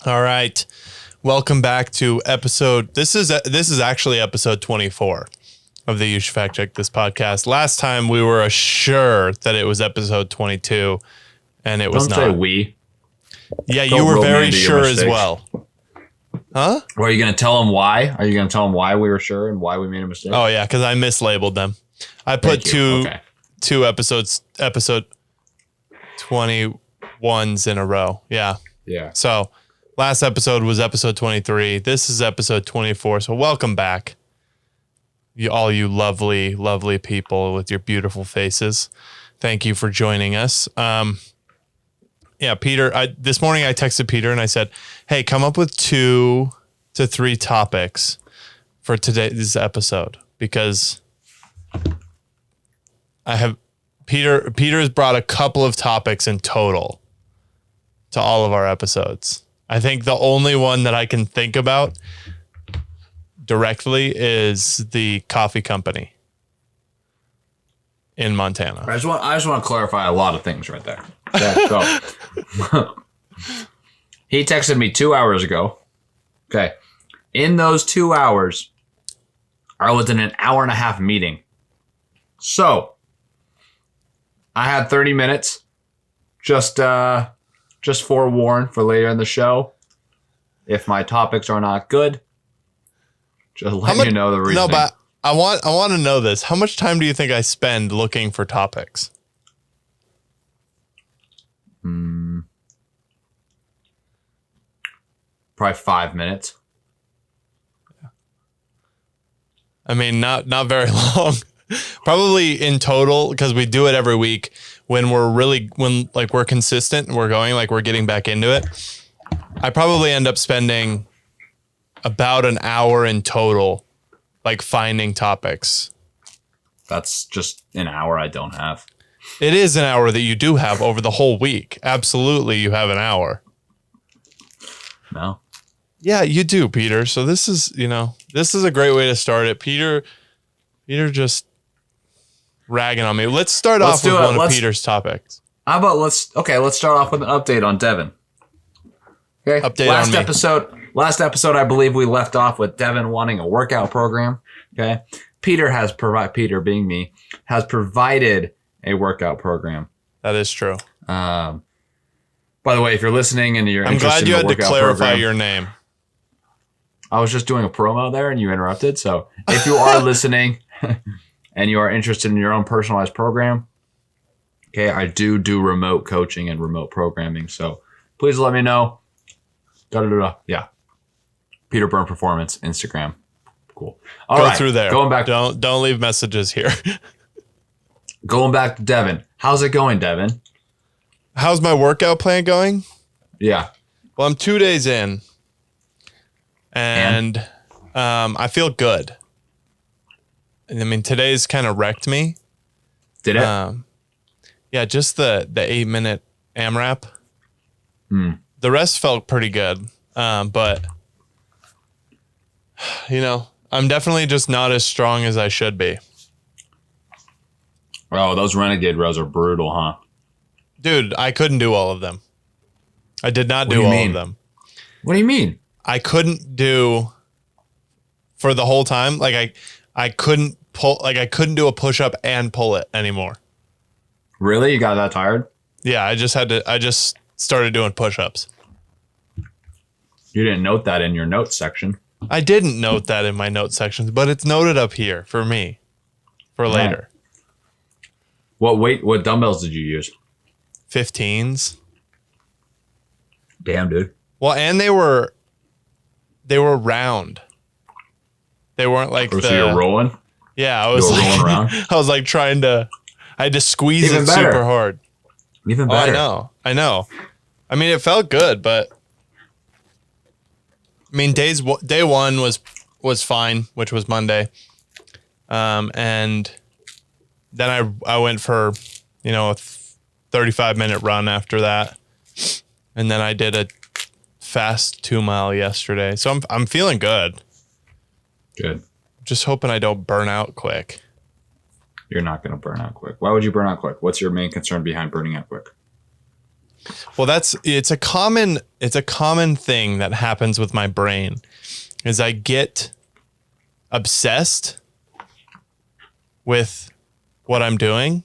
All right. Welcome back to episode. This is actually episode 24 of the You Should Fact Check This podcast. Last time we were sure that it was episode 22, and it was not. Don't say we. Yeah, you were very sure as well. Huh? Well, are you going to tell them why? Are you going to tell them why we were sure and why we made a mistake? Oh yeah, because I mislabeled them. I put two episode 21s in a row. Yeah. Yeah. So last episode was episode 23. This is episode 24. So welcome back. All you lovely, lovely people with your beautiful faces. Thank you for joining us. Yeah, Peter, this morning I texted Peter and I said, hey, come up with 2 to 3 topics for today's episode, because Peter has brought a couple of topics in total to all of our episodes. I think the only one that I can think about directly is the coffee company in Montana. I just want to clarify a lot of things right there. Okay, so he texted me 2 hours ago. Okay. In those 2 hours, I was in an hour and a half meeting. So I had 30 minutes. Just forewarn for later in the show. If my topics are not good, just let you know the reason. No, but I want to know this. How much time do you think I spend looking for topics? Probably 5 minutes. I mean, not very long. Probably in total, because we do it every week. When we're consistent and we're getting back into it, I probably end up spending about an hour in total, like finding topics. That's just an hour I don't have. It is an hour that you do have over the whole week. Absolutely, you have an hour. No. Yeah, you do, Peter. So this is a great way to start it. Peter just ragging on me. Let's start off with one of Peter's topics. How about let's start off with an update on Devon. Okay. Last episode, I believe we left off with Devon wanting a workout program. Okay. Peter being me, has provided a workout program. That is true. By the way, if you're listening and I'm glad you had to clarify your name. I was just doing a promo there and you interrupted. So if you are listening and you are interested in your own personalized program, okay, I do remote coaching and remote programming. So please let me know. Yeah. Peter Byrne Performance, Instagram. Cool. All right. Go through there. Going back. Don't leave messages here. Going back to Devon. How's it going, Devon? How's my workout plan going? Yeah. Well, I'm 2 days in. And I feel good. I mean, today's kind of wrecked me. Did it? Yeah, just the 8-minute AMRAP. The rest felt pretty good. But, I'm definitely just not as strong as I should be. Oh, those Renegade rows are brutal, huh? Dude, I couldn't do all of them. I did not do all of them. What do you mean? I couldn't do for the whole time. Like I couldn't do a push-up and pull it anymore. Really? You got that tired? Yeah, I just started doing push-ups. You didn't note that in your notes section. I didn't note that in my notes sections, but it's noted up here for me for later. What dumbbells did you use? 15s. Damn, dude. Well, and they were round. They weren't like so you're rolling? Yeah, I was rolling around. I was like I had to squeeze it super hard. Even better. I know. I mean, it felt good, but I mean, day one was fine, which was Monday. And then I went for, a 35-minute run after that. And then I did a fast 2-mile yesterday. So I'm feeling good. Good. Just hoping I don't burn out quick. You're not going to burn out quick. Why would you burn out quick? What's your main concern behind burning out quick? Well, it's a common thing that happens with my brain is I get obsessed with what I'm doing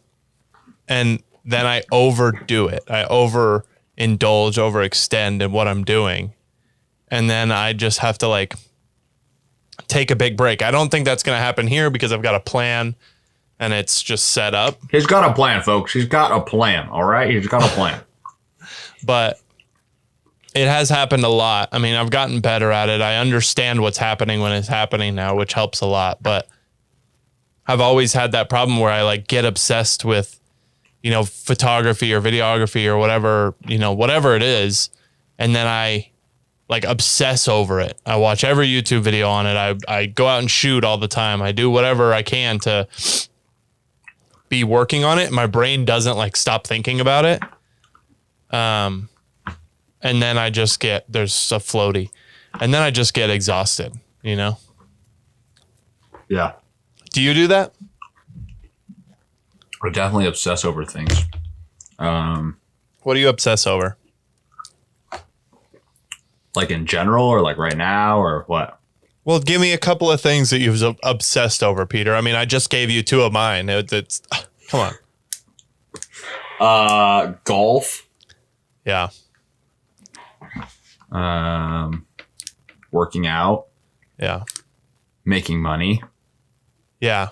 and then I overdo it. I overindulge, overextend in what I'm doing. And then I just have to like take a big break. I don't think that's going to happen here because I've got a plan and it's just set up. He's got a plan, folks. He's got a plan. All right. He's got a plan. But it has happened a lot. I mean, I've gotten better at it. I understand what's happening when it's happening now, which helps a lot. But I've always had that problem where I like get obsessed with, photography or videography or whatever, whatever it is. And then I like obsess over it. I watch every YouTube video on it. I go out and shoot all the time. I do whatever I can to be working on it. My brain doesn't like stop thinking about it. And then I just there's a floaty and then I just get exhausted, Yeah. Do you do that? I definitely obsess over things. What do you obsess over? Like in general or like right now or what? Well, give me a couple of things that you've obsessed over, Peter. I mean, I just gave you two of mine. It's come on. Golf. Yeah. Working out. Yeah. Making money. Yeah.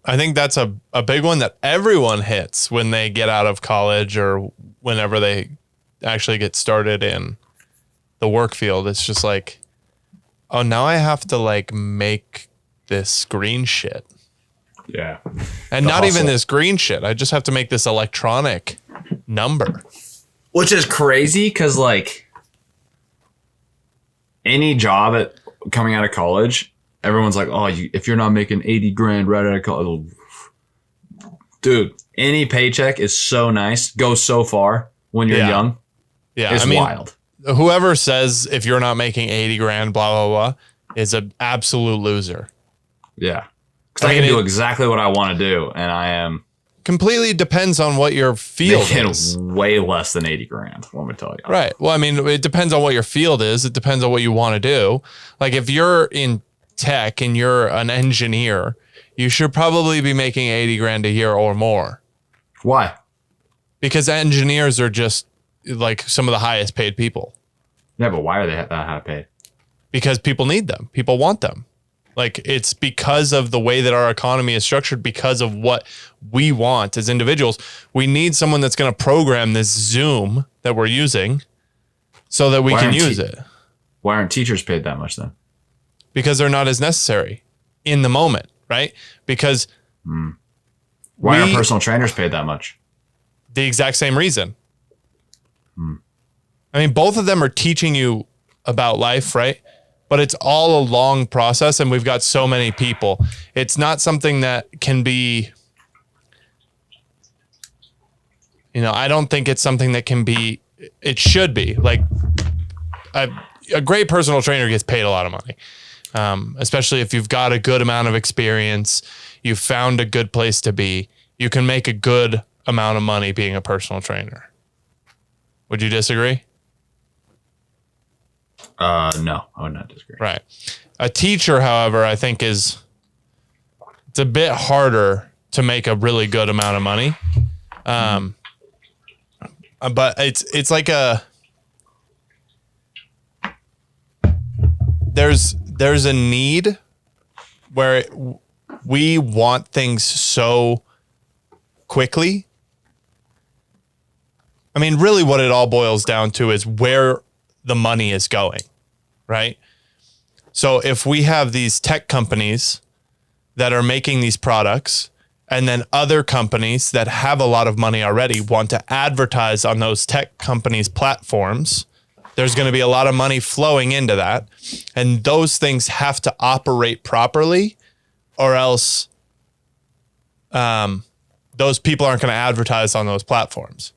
I think that's a big one that everyone hits when they get out of college or whenever they actually get started in the work field. It's just like, oh, now I have to like make this green shit. Yeah. And not even this green shit. I just have to make this electronic number. Which is crazy because like any job coming out of college, everyone's like, oh, if you're not making 80 grand right out of college, dude, any paycheck is so nice, goes so far when you're young. Yeah. It's wild. Whoever says if you're not making 80 grand, blah, blah, blah, is an absolute loser. Yeah. Because I can do exactly what I want to do. And I am completely depends on what your field is. Way less than 80 grand, let me tell you. Right. Well, I mean, it depends on what your field is. It depends on what you want to do. Like if you're in tech and you're an engineer, you should probably be making 80 grand a year or more. Why? Because engineers are just like some of the highest paid people. Yeah, but why are they that high paid? Because people need them. People want them. Like it's because of the way that our economy is structured, because of what we want as individuals. We need someone that's going to program this Zoom that we're using so that we can use it. Why aren't teachers paid that much then? Because they're not as necessary in the moment, right? Because why aren't personal trainers paid that much? The exact same reason. I mean, both of them are teaching you about life, right? But it's all a long process and we've got so many people. It's not something that can be, I don't think it's something that can be, it should be. Like a great personal trainer gets paid a lot of money, especially if you've got a good amount of experience, you've found a good place to be, you can make a good amount of money being a personal trainer. Would you disagree? No, I would not disagree. Right. A teacher, however, I think it's a bit harder to make a really good amount of money. But it's like there's a need where we want things so quickly. I mean, really what it all boils down to is where the money is going, right? So if we have these tech companies that are making these products and then other companies that have a lot of money already want to advertise on those tech companies' platforms, there's going to be a lot of money flowing into that. And those things have to operate properly or else those people aren't going to advertise on those platforms.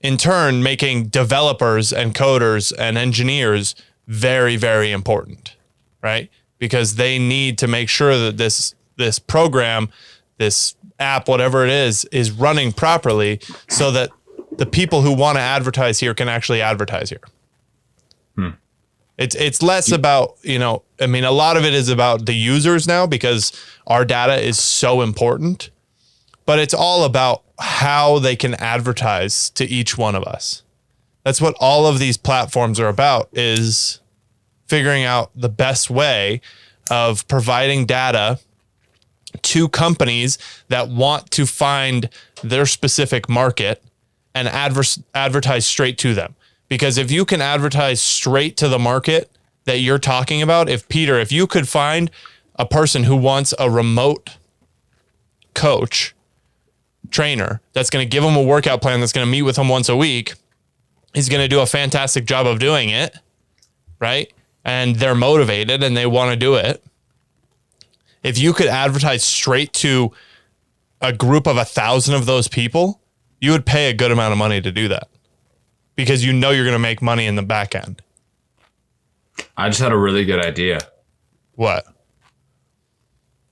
In turn, making developers and coders and engineers very, very important, right? Because they need to make sure that this program, this app, whatever it is running properly so that the people who want to advertise here can actually advertise here. It's less about, a lot of it is about the users now because our data is so important, but it's all about how they can advertise to each one of us. That's what all of these platforms are about, is figuring out the best way of providing data to companies that want to find their specific market and advertise straight to them. Because if you can advertise straight to the market that you're talking about, if you could find a person who wants a remote trainer that's going to give them a workout plan that's going to meet with them once a week, he's going to do a fantastic job of doing it, right? And they're motivated and they want to do it. If you could advertise straight to a group of 1,000 of those people, you would pay a good amount of money to do that because you're going to make money in the back end. I just had a really good idea. What?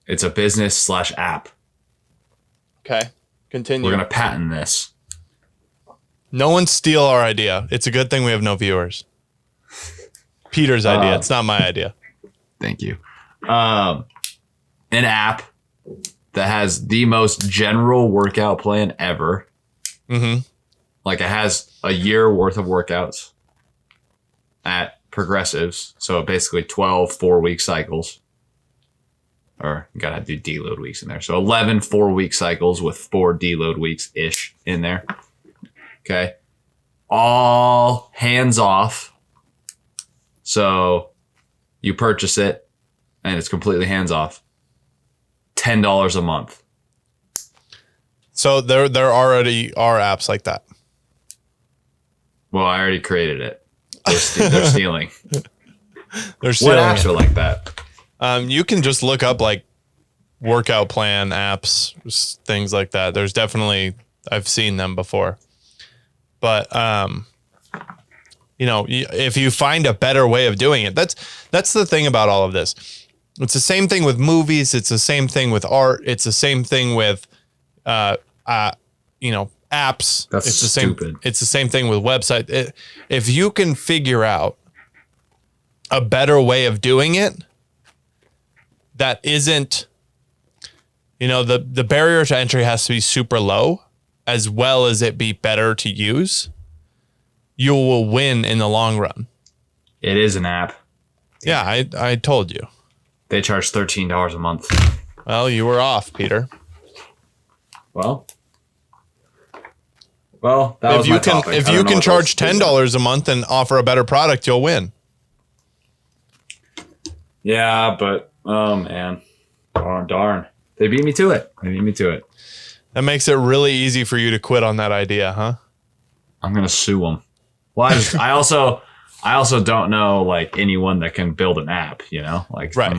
It's a business/app. Okay. Continue. We're going to patent this. No one steal our idea. It's a good thing we have no viewers. Peter's idea. It's not my idea. Thank you. An app that has the most general workout plan ever. Mm-hmm. Like it has a year worth of workouts at progressives. So basically 12 4-week cycles. Or you got to do deload weeks in there. So 11 4-week cycles with 4 deload weeks-ish in there. Okay. All hands off. So you purchase it and it's completely hands off. $10 a month. So there already are apps like that. Well, I already created it. They're stealing. They're stealing. What apps are like that? You can just look up like workout plan apps, things like that. There's definitely, I've seen them before. But, if you find a better way of doing it, that's the thing about all of this. It's the same thing with movies. It's the same thing with art. It's the same thing with, apps. That's it's the stupid. same. It's the same thing with website. If you can figure out a better way of doing it, that isn't, the barrier to entry has to be super low, as well as it be better to use. You will win in the long run. It is an app. Yeah, I told you. They charge $13 a month. Well, you were off, Peter. Well, that was my topic. If you can charge $10 a month and offer a better product, you'll win. Yeah, but oh man, darn, they beat me to it. That makes it really easy for you to quit on that idea, huh? I'm gonna sue them. Well, I also don't know like anyone that can build an app. Like right.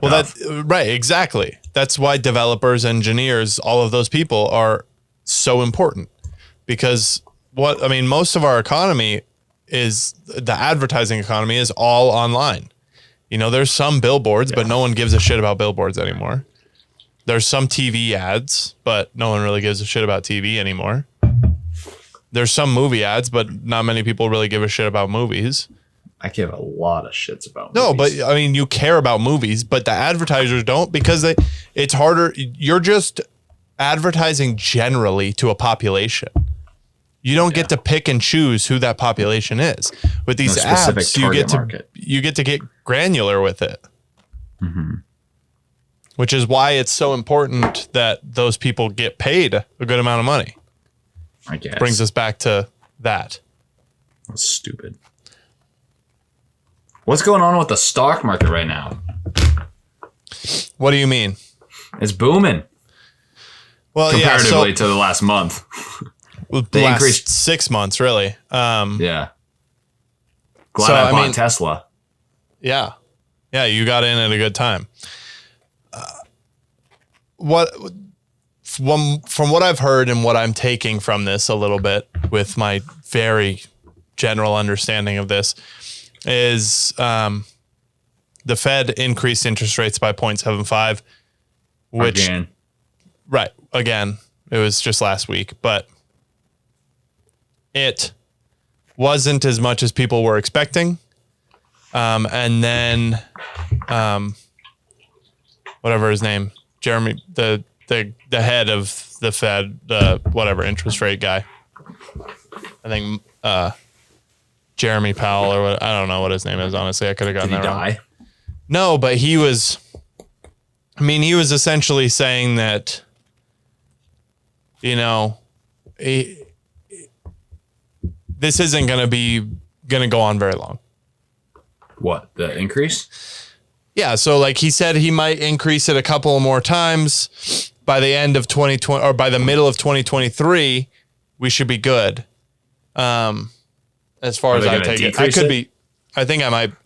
Well, right, exactly. That's why developers, engineers, all of those people are so important, because most of our economy is the advertising economy is all online. There's some billboards, but no one gives a shit about billboards anymore. There's some TV ads, but no one really gives a shit about TV anymore. There's some movie ads, but not many people really give a shit about movies. I give a lot of shits about movies. No, but you care about movies, but the advertisers don't, because it's harder. You're just advertising generally to a population. You don't get to pick and choose who that population is. With these apps, you get to get granular with it. Mm-hmm. Which is why it's so important that those people get paid a good amount of money. I guess. Brings us back to that. That's stupid. What's going on with the stock market right now? What do you mean? It's booming. Well, comparatively to the last month. They increased 6 months, really. Yeah. Glad I bought Tesla. Yeah. Yeah, you got in at a good time. From what I've heard and what I'm taking from this a little bit with my very general understanding of this is the Fed increased interest rates by 0.75, which again, it was just last week, but it wasn't as much as people were expecting. And then, whatever his name, Jeremy, the head of the Fed, the whatever interest rate guy, I think, Jeremy Powell or what, I don't know what his name is. Honestly, I could have gotten that wrong. Did he die? No, but he was essentially saying that, this isn't going to go on very long. What, the increase? Yeah. So like he said, he might increase it a couple more times by the end of 2020 or by the middle of 2023. We should be good. As far as I take it,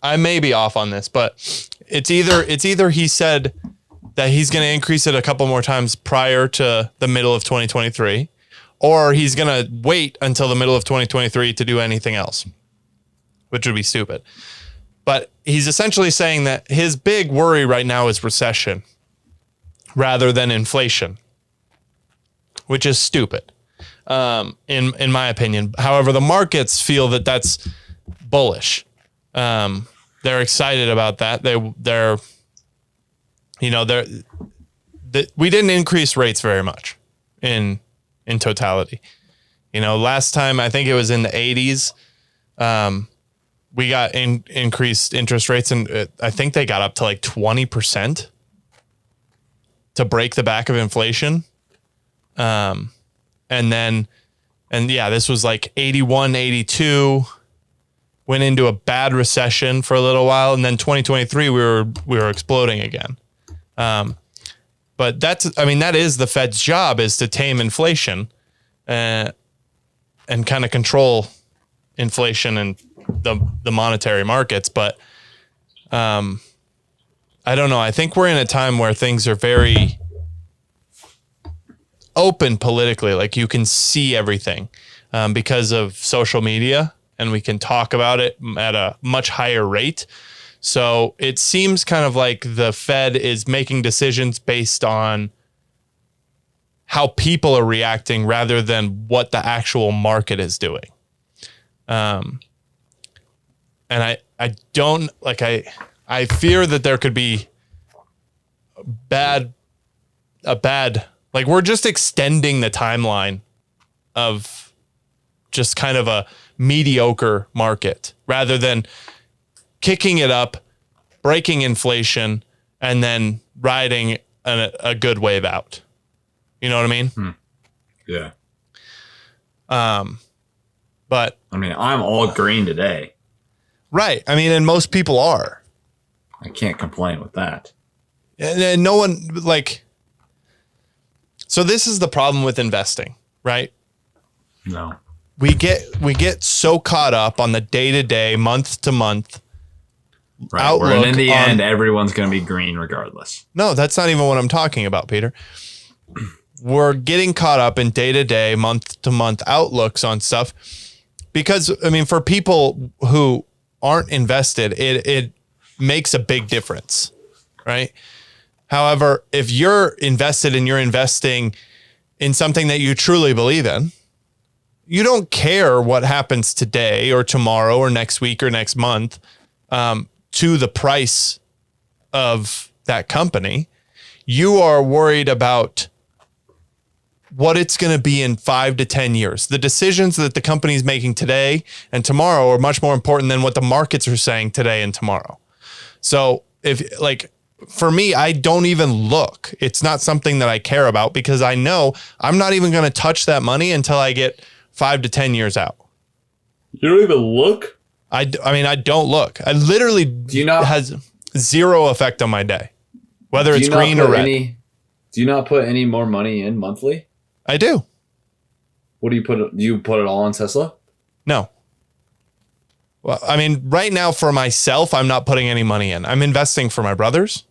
I may be off on this, but it's either he said that he's going to increase it a couple more times prior to the middle of 2023, or he's going to wait until the middle of 2023 to do anything else, which would be stupid. But he's essentially saying that his big worry right now is recession rather than inflation, which is stupid. In my opinion. However, the markets feel that that's bullish. They're excited about that. We didn't increase rates very much in totality. Last time, I think it was in the 80s, we got increased interest rates, and I think they got up to like 20% to break the back of inflation. This was like 81, 82, went into a bad recession for a little while. And then 2023, we were exploding again. But that is the Fed's job, is to tame inflation, and kind of control inflation and the monetary markets. But, I don't know. I think we're in a time where things are very open politically. Like you can see everything because of social media, and we can talk about it at a much higher rate. So it seems kind of like the Fed is making decisions based on how people are reacting rather than what the actual market is doing. And I don't like, I fear that there could be a bad, like we're just extending the timeline of just kind of a mediocre market rather than kicking it up, breaking inflation, and then riding a good wave out. You know what I mean? Yeah. But I mean, I'm all green today. Right. I mean, and most people are. I can't complain with that. And no one like. So this is the problem with investing, right? No. We get so caught up on the day-to-day, month-to-month outlook. And in the end, everyone's going to be green regardless. No, that's not even what I'm talking about, Peter. We're getting caught up in day-to-day, month-to-month outlooks on stuff because, I mean, for people who aren't invested, it makes a big difference, right? However, if you're invested and you're investing in something that you truly believe in, you don't care what happens today or tomorrow or next week or next month to the price of that company. You are worried about what it's going to be in 5 to 10 years. The decisions that the company is making today and tomorrow are much more important than what the markets are saying today and tomorrow. So if like, for me, I don't even look. It's not something that I care about because I know I'm not even going to touch that money until I get 5 to 10 years out. You don't even look? I mean, I don't look. I literally has zero effect on my day, whether it's green or red. Do you not put any more money in monthly? I do. What do you put? Do you put it all in Tesla? No. Well, I mean, right now for myself, I'm not putting any money in. I'm investing for my brothers,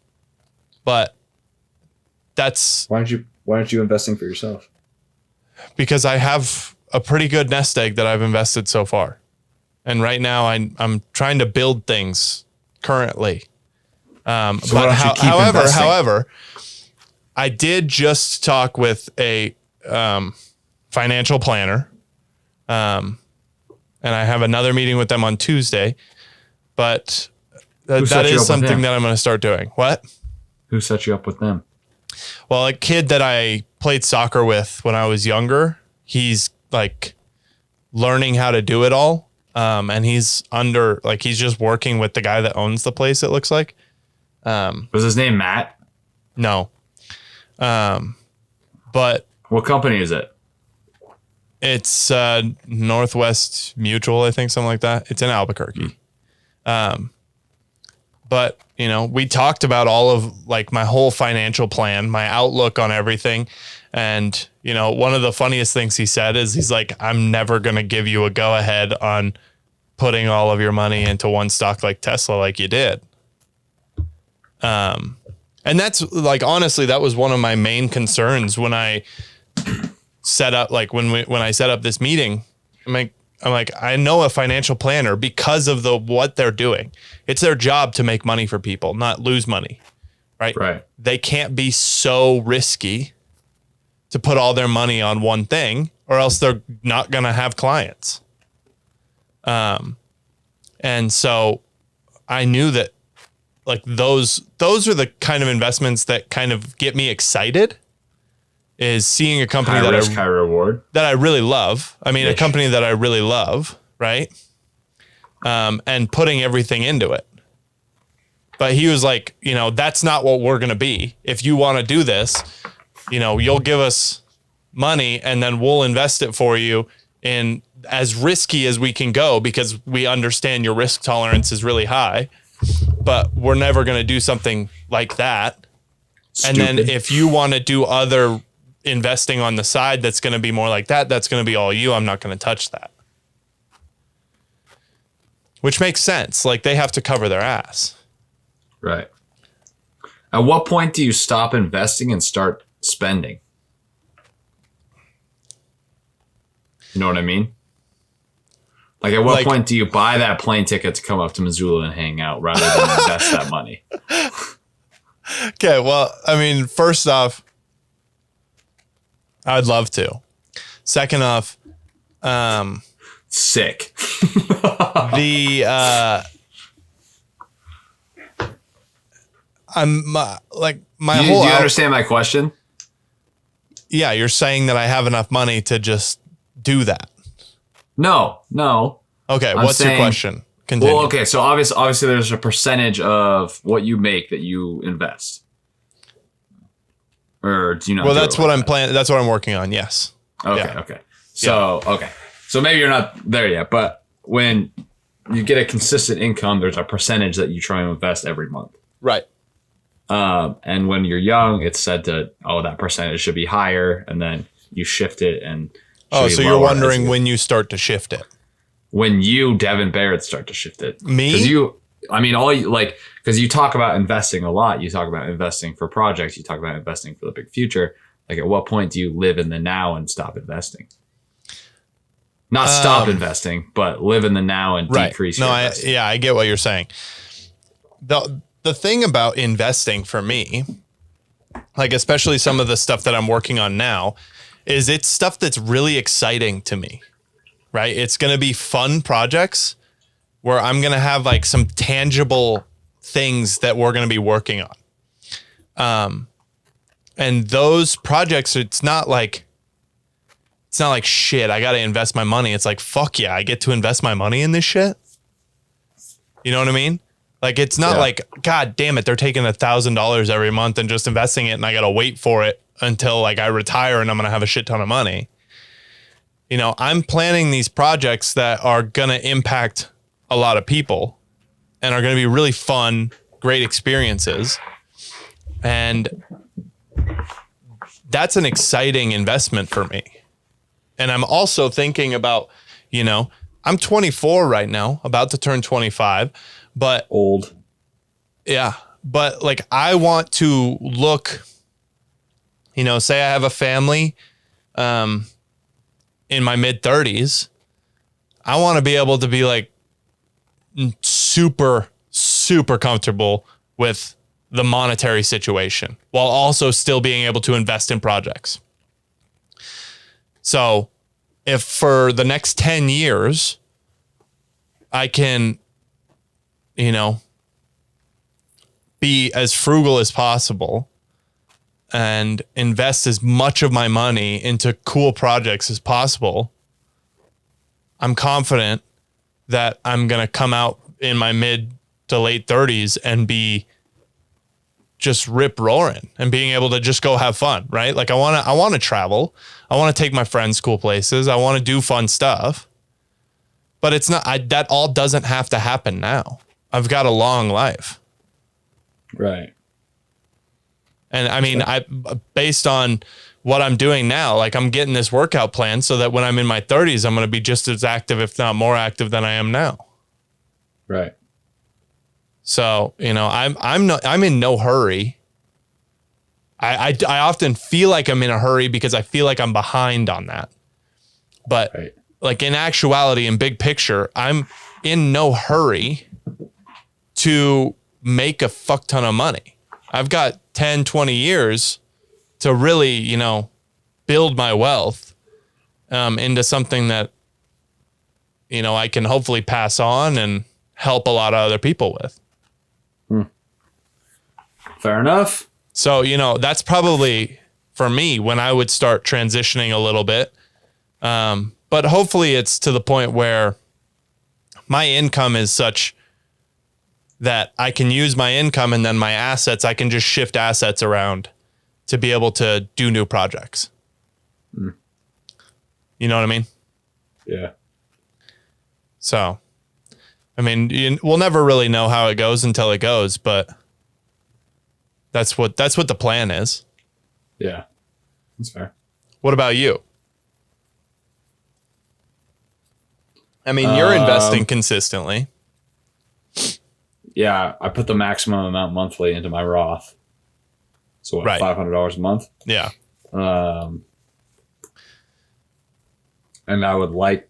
but that's why aren't you investing for yourself? Because I have a pretty good nest egg that I've invested so far, and right now I'm trying to build things currently. However, I did just talk with a financial planner and I have another meeting with them on Tuesday. But that you is up with something them? that I'm going to start doing. What? Who set you up with them? Well, a kid that I played soccer with when I was younger, he's like learning how to do it all. And he's he's just working with the guy that owns the place, it looks like. Was his name Matt? No. But What company is it? it's Northwest Mutual, I think, something like that. It's in Albuquerque. But, you know, we talked about all of like my whole financial plan, my outlook on everything. And, you know, one of the funniest things he said is he's like, I'm never going to give you a go ahead on putting all of your money into one stock like Tesla like you did. And that's like, honestly, that was one of my main concerns when I set up, like when I set up this meeting. I'm like, I know a financial planner because of what they're doing. It's their job to make money for people, not lose money, right? Right. They can't be so risky to put all their money on one thing, or else they're not going to have clients. And so I knew that like those are the kind of investments that kind of get me excited, is seeing a company High risk, high reward. that I really love. I mean, Niche. a company that I really love, right? And putting everything into it. But he was like, you know, that's not what we're going to be. If you want to do this, you know, you'll give us money and then we'll invest it for you in as risky as we can go, because we understand your risk tolerance is really high, but we're never going to do something like that. Stupid. And then if you want to do other investing on the side that's going to be more like that, that's going to be all you. I'm not going to touch that. Which makes sense. Like they have to cover their ass. Right. At what point do you stop investing and start spending? You know what I mean? Like at what point do you buy that plane ticket to come up to Missoula and hang out rather than invest that money? Okay, well, I mean, first off, I'd love to. Second off, Sick. I'm like my Do whole. you understand my question? Yeah, you're saying that I have enough money to just do that. No. Okay, I'm what's your saying- question? Continue. Well, okay, so obviously there's a percentage of what you make that you invest. Or do you not? Well, do it that's like what I'm that? planning. That's what I'm working on. Yes. Okay, Yeah. okay. So maybe you're not there yet, but when you get a consistent income, there's a percentage that you try and invest every month. Right. And when you're young, it's said that that percentage should be higher, and then you shift it and. Oh, should so be you're lower wondering as when you start to shift it. when you, Devon Baird, start to shift it. Me? Because you talk about investing a lot. You talk about investing for projects. You talk about investing for the big future. Like, at what point do you live in the now and stop investing? Not stop investing, but live in the now and decrease your investing. I get what you're saying. The thing about investing for me, like especially some of the stuff that I'm working on now, is it's stuff that's really exciting to me, right? It's going to be fun projects where I'm going to have like some tangible things that we're going to be working on. And those projects, it's not like shit, I got to invest my money. It's like, fuck yeah, I get to invest my money in this shit. You know what I mean? Like, it's not like, God damn it, they're taking $1,000 every month and just investing it, and I got to wait for it until like I retire and I'm going to have a shit ton of money. You know, I'm planning these projects that are going to impact a lot of people and are going to be really fun, great experiences. And that's an exciting investment for me. And I'm also thinking about, you know, I'm 24 right now, about to turn 25, but Old. yeah, but like I want to look, you know, say I have a family in my mid 30s. I want to be able to be like super, super comfortable with the monetary situation while also still being able to invest in projects. So if for the next 10 years, I can, you know, be as frugal as possible and invest as much of my money into cool projects as possible, I'm confident that I'm going to come out in my mid to late 30s and be just rip roaring and being able to just go have fun, right? Like I want to travel. I want to take my friends cool places. I want to do fun stuff. But it's not, that all doesn't have to happen now. I've got a long life. Right. And I mean, based on what I'm doing now, like I'm getting this workout plan so that when I'm in my 30s, I'm going to be just as active, if not more active than I am now. Right. So, you know, I'm in no hurry. I often feel like I'm in a hurry because I feel like I'm behind on that. But like in actuality and big picture, I'm in no hurry to make a fuck ton of money. I've got 10, 20 years to really, you know, build my wealth into something that, you know, I can hopefully pass on and help a lot of other people with. Fair enough. So, you know, that's probably for me when I would start transitioning a little bit. But hopefully it's to the point where my income is such that I can use my income and then my assets, I can just shift assets around to be able to do new projects. You know what I mean? Yeah. So, I mean, we'll never really know how it goes until it goes, but that's what the plan is. Yeah. That's fair. What about you? I mean, you're investing consistently. Yeah, I put the maximum amount monthly into my Roth. So what, $500 a month? Yeah. And I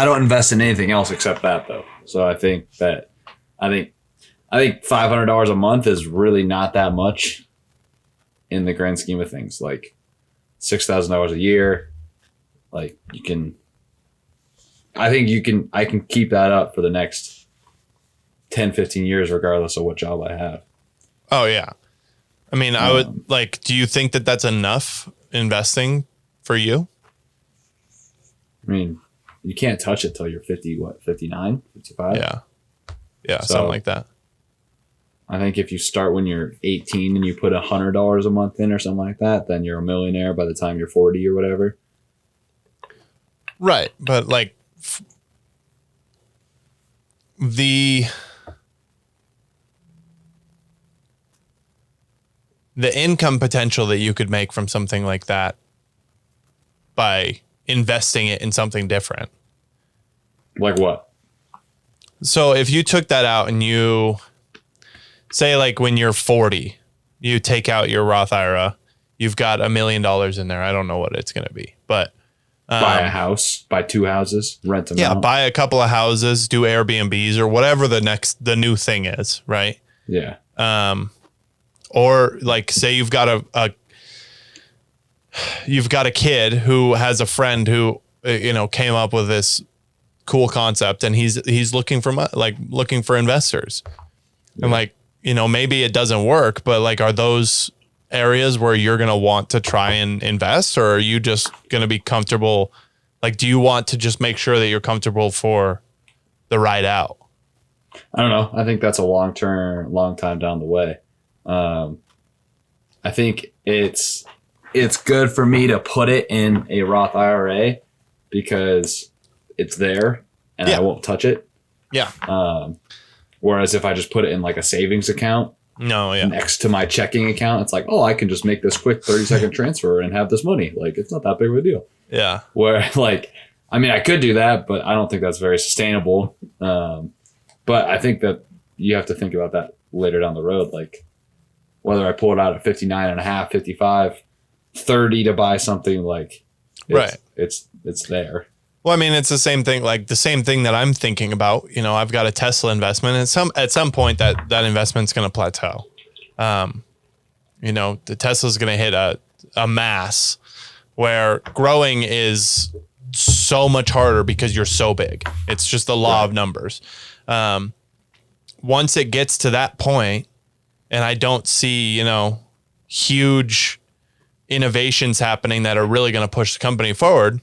don't invest in anything else except that though. So I think $500 a month is really not that much in the grand scheme of things. Like $6,000 a year. Like I can keep that up for the next 10, 15 years, regardless of what job I have. Oh yeah. I mean, I would do you think that that's enough investing for you? I mean, you can't touch it till you're 50, 59, 55? Yeah. Yeah. So, something like that. I think if you start when you're 18 and you put $100 a month in or something like that, then you're a millionaire by the time you're 40 or whatever. Right. But like the income potential that you could make from something like that by investing it in something different. Like what? So if you took that out and you say like when you're 40, you take out your Roth IRA, you've got $1 million in there. I don't know what it's going to be, but buy a house, buy 2 houses, rent them out. Buy a couple of houses, do Airbnbs or whatever the new thing is, right? Yeah. Or like say you've got a kid who has a friend who came up with this cool concept and he's looking for investors. Yeah. And maybe it doesn't work, but like are those areas where you're going to want to try and invest, or are you just going to be comfortable? Like, do you want to just make sure that you're comfortable for the ride out? I don't know. I think that's a long time down the way. I think it's good for me to put it in a Roth IRA because it's there and I won't touch it. Yeah. Whereas if I just put it in like a savings account next to my checking account, it's like, I can just make this quick 30-second transfer and have this money. Like, it's not that big of a deal. Yeah. Where I could do that, but I don't think that's very sustainable. But I think that you have to think about that later down the road. Like, whether I pull it out at 59.5, 55, 30 to buy something, like, it's there. Well, I mean, it's the same thing, like the same thing that I'm thinking about. I've got a Tesla investment, and at some point that investment's going to plateau. The Tesla's going to hit a mass where growing is so much harder because you're so big. It's just the law of numbers. Once it gets to that point, and I don't see, huge innovations happening that are really going to push the company forward,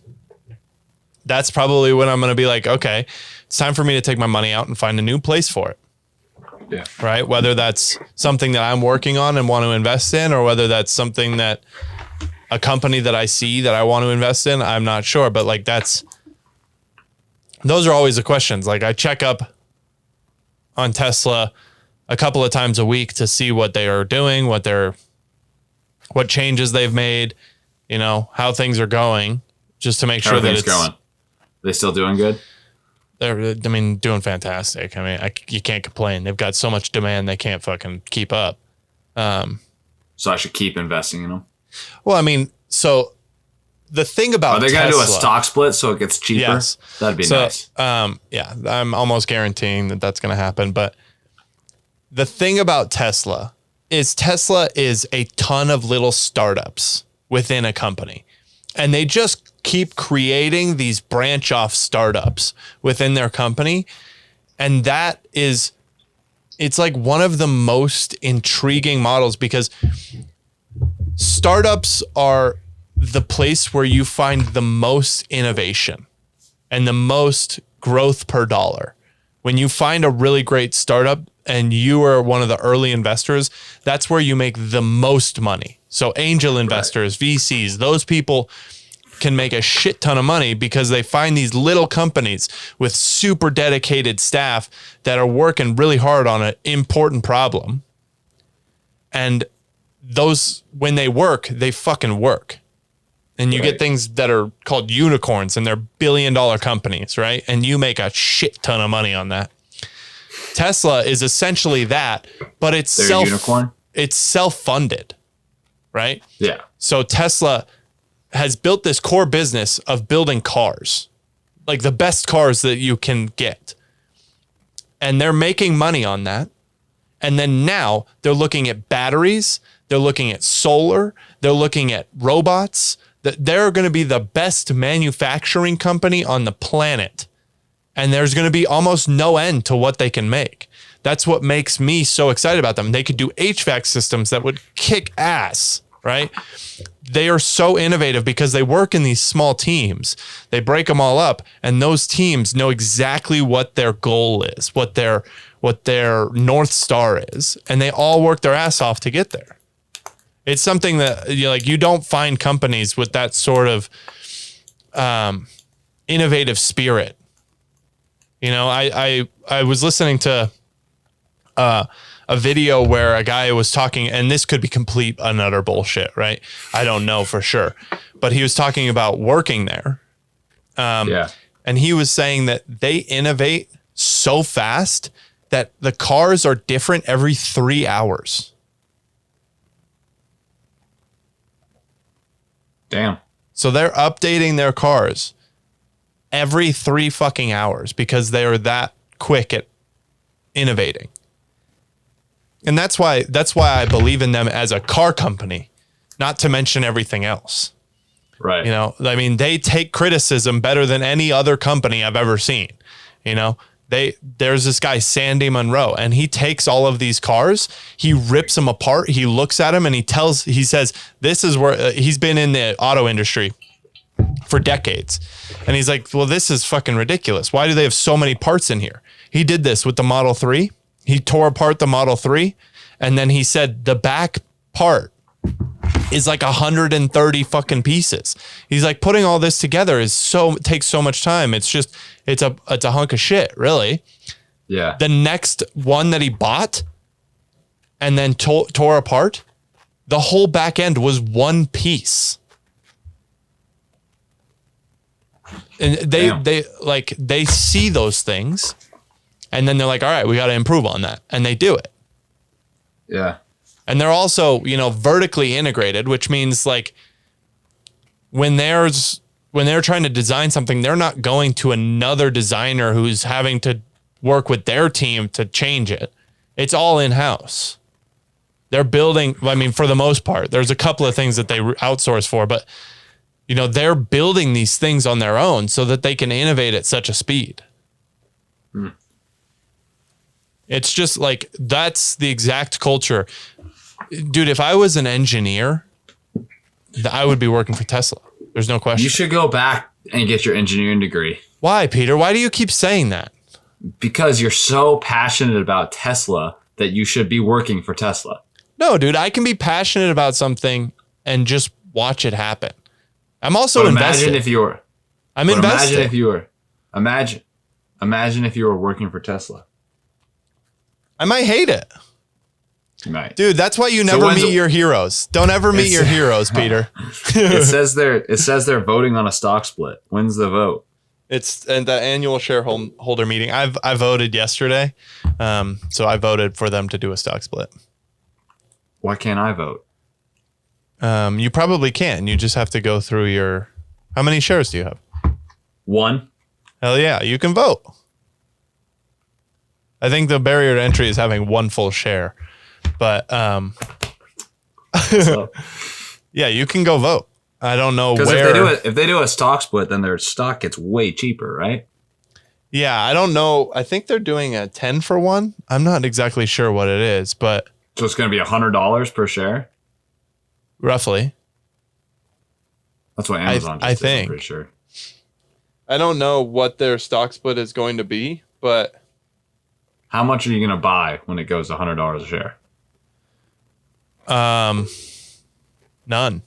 that's probably when I'm going to be like, okay, it's time for me to take my money out and find a new place for it. Yeah. Right. Whether that's something that I'm working on and want to invest in, or whether that's something that a company that I see that I want to invest in, I'm not sure. But like, those are always the questions. Like, I check up on Tesla a couple of times a week to see what they are doing, what changes they've made, how things are going, just to make sure that it's going. They still doing good? They're, doing fantastic. You can't complain. They've got so much demand, they can't fucking keep up. So I should keep investing in them? Well, so the thing about Are they going to do a stock split so it gets cheaper? Yes. That'd be nice. Yeah, I'm almost guaranteeing that that's going to happen. But the thing about Tesla is a ton of little startups within a company. And they just keep creating these branch off startups within their company. And it's like one of the most intriguing models, because startups are the place where you find the most innovation and the most growth per dollar. When you find a really great startup and you are one of the early investors, that's where you make the most money. So angel investors, VCs, those people can make a shit ton of money because they find these little companies with super dedicated staff that are working really hard on an important problem. And those, when they work, they fucking work. And you get things that are called unicorns, and they're billion-dollar companies, right? And you make a shit ton of money on that. Tesla is essentially that, but it's self-funded, right? Yeah. So Tesla has built this core business of building cars, like the best cars that you can get. And they're making money on that. And then now they're looking at batteries, they're looking at solar, they're looking at robots. They're going to be the best manufacturing company on the planet. And there's going to be almost no end to what they can make. That's what makes me so excited about them. They could do HVAC systems that would kick ass, right? They are so innovative because they work in these small teams. They break them all up, and those teams know exactly what their goal is, what their North Star is, and they all work their ass off to get there. It's something that you don't find companies with that sort of innovative spirit. I was listening to a video where a guy was talking, and this could be complete and utter bullshit, right? I don't know for sure, but he was talking about working there. And he was saying that they innovate so fast that the cars are different every 3 hours. Damn. So they're updating their cars every 3 fucking hours because they are that quick at innovating. And that's why I believe in them as a car company, not to mention everything else. Right. They take criticism better than any other company I've ever seen. There's this guy, Sandy Munro, and he takes all of these cars, he rips them apart, he looks at them, and he says, this is where he's been in the auto industry for decades. And he's like, well, this is fucking ridiculous. Why do they have so many parts in here? He did this with the Model 3. He tore apart the Model 3, and then he said the back part is like 130 fucking pieces. He's like, putting all this together takes so much time. It's a hunk of shit, really. Yeah. The next one that he bought and then tore apart, the whole back end was one piece. And they see those things, and then they're like, all right, we got to improve on that. And they do it. Yeah. And they're also, vertically integrated, which means like when they're trying to design something, they're not going to another designer who's having to work with their team to change it. It's all in-house. They're building, for the most part, there's a couple of things that they outsource for, but they're building these things on their own so that they can innovate at such a speed. It's just like, that's the exact culture. Dude, if I was an engineer, I would be working for Tesla. There's no question. You should go back and get your engineering degree. Why, Peter? Why do you keep saying that? Because you're so passionate about Tesla that you should be working for Tesla. No, dude, I can be passionate about something and just watch it happen. I'm also invested. Imagine if you were. I'm invested. Imagine if you were. Imagine if you were working for Tesla. I might hate it. You might. Dude, that's why you never meet your heroes. Don't ever meet your heroes, Peter. It says they're voting on a stock split. When's the vote? It's at the annual shareholder meeting. I voted yesterday. So I voted for them to do a stock split. Why can't I vote? You probably can. You just have to go through how many shares do you have? 1. Hell yeah, you can vote. I think the barrier to entry is having 1 full share. But So, yeah, you can go vote. I don't know where. Because if they do a stock split, then their stock gets way cheaper, right? Yeah, I don't know. I think they're doing a 10 for 1. I'm not exactly sure what it is, but So it's going to be $100 per share. roughly. That's what Amazon I just did, think. I'm pretty sure. I don't know what their stock split is going to be, but How much are you going to buy when it goes to $100 a share? none.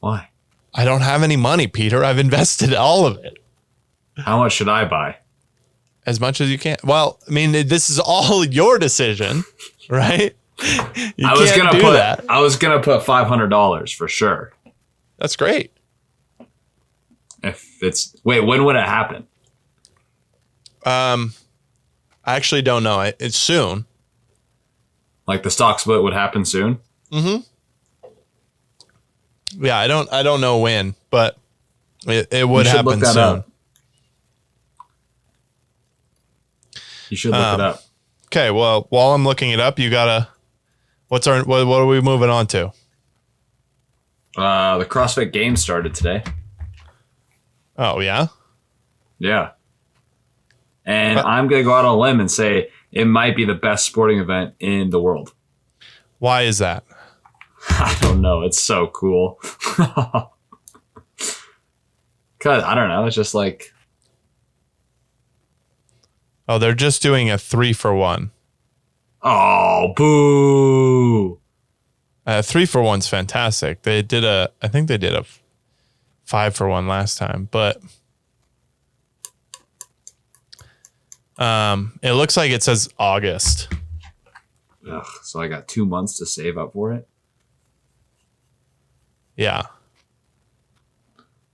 Why? I don't have any money, Peter. I've invested all of it. How much should I buy? As much as you can. Well, I mean, this is all your decision, right? I was gonna put $500 for sure. That's great. When would it happen? I actually don't know. It's soon. Like the stock split would happen soon? Mm-hmm. Yeah, I don't know when, but it would happen soon. Up. You should look it up. Okay, well, while I'm looking it up, you gotta. What are we moving on to? The CrossFit Games started today. Oh yeah. Yeah. And I'm gonna go out on a limb and say it might be the best sporting event in the world. Why is that? I don't know. It's so cool. Cause I don't know. It's just like. Oh, they're just doing a 3 for 1. Oh, boo. 3 for 1's fantastic. I think they did a 5 for 1 last time, but it looks like it says August. Ugh, so I got 2 months to save up for it. Yeah.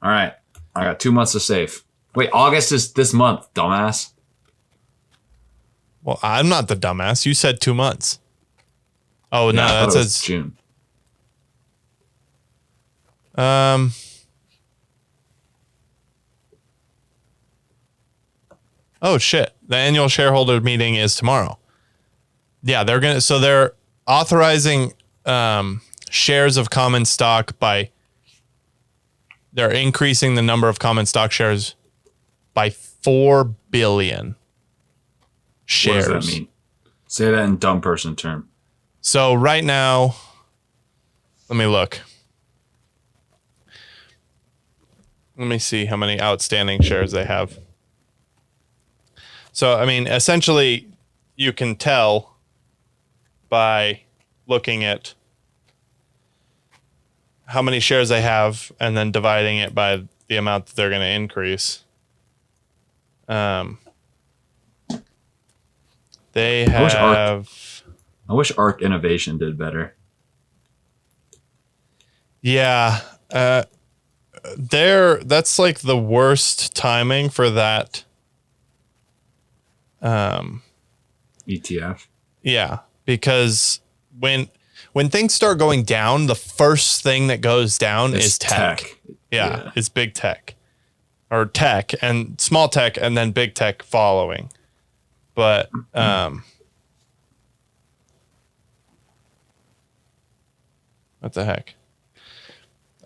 All right. I got 2 months to save. Wait, August is this month, dumbass. Well, I'm not the dumbass. You said 2 months. Oh, no, that says June. Oh shit. The annual shareholder meeting is tomorrow. Yeah, they're authorizing shares of common stock they're increasing the number of common stock shares by 4 billion shares. What does that mean? Say that in dumb person term. So right now, let me look. Let me see how many outstanding shares they have. So, I mean, essentially, you can tell by looking at how many shares they have and then dividing it by the amount that they're going to increase. They have... I wish Arc Innovation did better. Yeah. That's like the worst timing for that. ETF. Yeah, because when things start going down, the first thing that goes down is tech. Yeah, it's big tech. Or tech and small tech and then big tech following. But what the heck?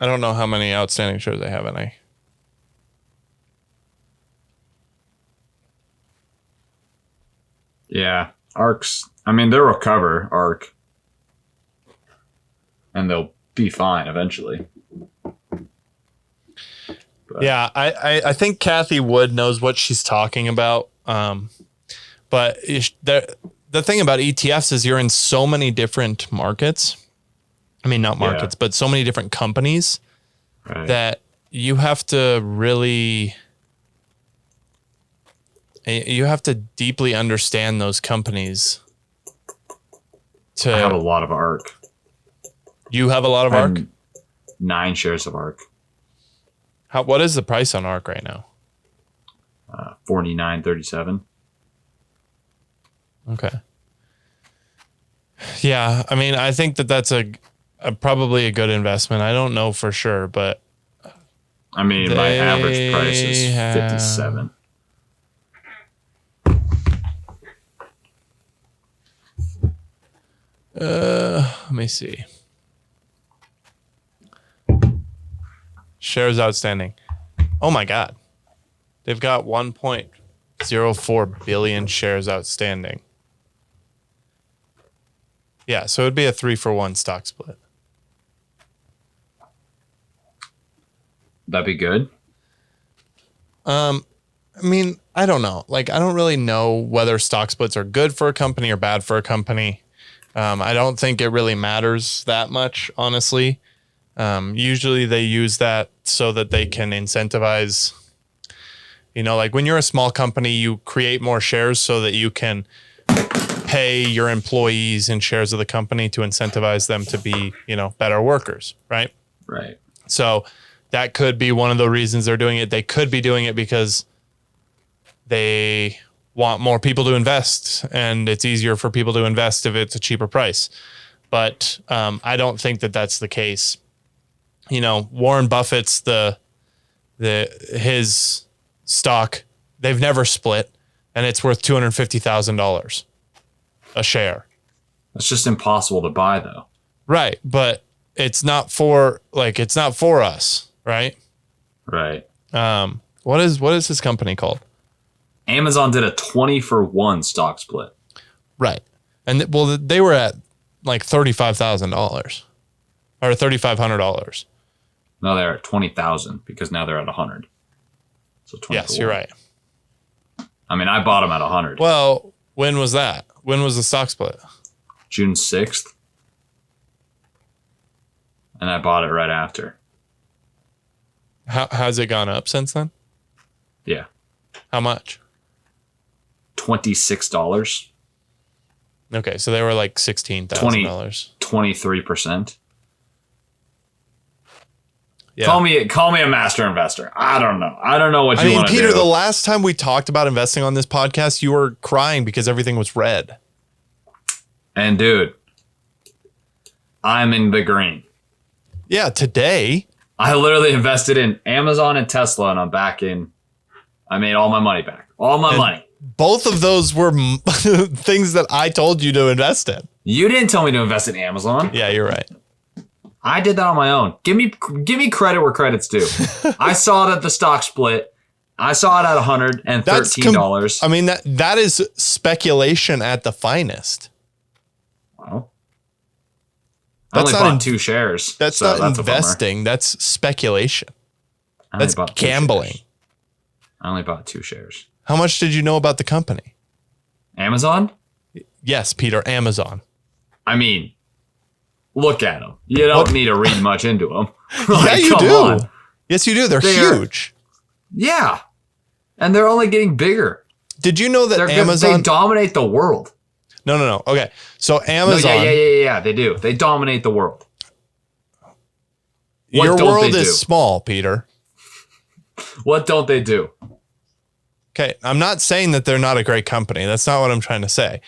I don't know how many outstanding shares they have in a. Yeah, ARC's. I mean, they'll recover ARC, and they'll be fine eventually. But. Yeah, I think Kathy Wood knows what she's talking about. But the thing about ETFs is you're in so many different markets. I mean, not markets, but so many different companies that you have to really, you have to deeply understand those companies. I have a lot of ARC. You have a lot of ARC? 9 shares of ARC. What is the price on ARC right now? $49.37. Okay. Yeah, I mean, I think that's probably a good investment. I don't know for sure, but I mean, my average price is 57. Let me see. Shares outstanding. Oh my God. They've got 1.04 billion shares outstanding. Yeah, so it'd be a 3-for-1 stock split. That'd be good. I mean, I don't know. Like, I don't really know whether stock splits are good for a company or bad for a company. I don't think it really matters that much, honestly. Usually they use that so that they can incentivize, like when you're a small company, you create more shares so that you can pay your employees in shares of the company to incentivize them to be, better workers, right? Right. So that could be one of the reasons they're doing it. They could be doing it because they want more people to invest, and it's easier for people to invest if it's a cheaper price. But I don't think that that's the case. Warren Buffett's his stock, they've never split, and it's worth $250,000 a share. That's just impossible to buy, though. Right, but it's not for us, right? Right. What is this company called? Amazon did a 20-for-1 stock split. Right. And they were at like $35,000 or $3,500. No, they're at 20,000 because now they're at 100. So 20. Yes, you're right. I mean, I bought them at 100. Well, when was that? When was the stock split? June 6th. And I bought it right after. Has it gone up since then? Yeah. How much? $26. Okay, so they were like $16,000. 23%. Yeah. Call me a master investor. I don't know. I don't know what you want to do. Peter, the last time we talked about investing on this podcast, you were crying because everything was red. And dude, I'm in the green. Yeah, today. I literally invested in Amazon and Tesla, and I'm back in. I made all my money back. All my money. Both of those were things that I told you to invest in. You didn't tell me to invest in Amazon. Yeah, you're right. I did that on my own. Give me credit where credit's due. I saw it at the stock split. I saw it at $113. I mean, that is speculation at the finest. Well, I only bought 2 shares. That's not investing. That's speculation. That's gambling. I only bought 2 shares. How much did you know about the company? Amazon? Yes, Peter, Amazon. I mean, look at them. You don't need to read much into them. Yeah, you do. On. Yes, you do. They're huge. Yeah. And they're only getting bigger. Did you know that Amazon... They dominate the world. No. Okay. So Amazon... No, yeah, they do. They dominate the world. Your world is small, Peter. What don't they do? Okay, I'm not saying that they're not a great company. That's not what I'm trying to say.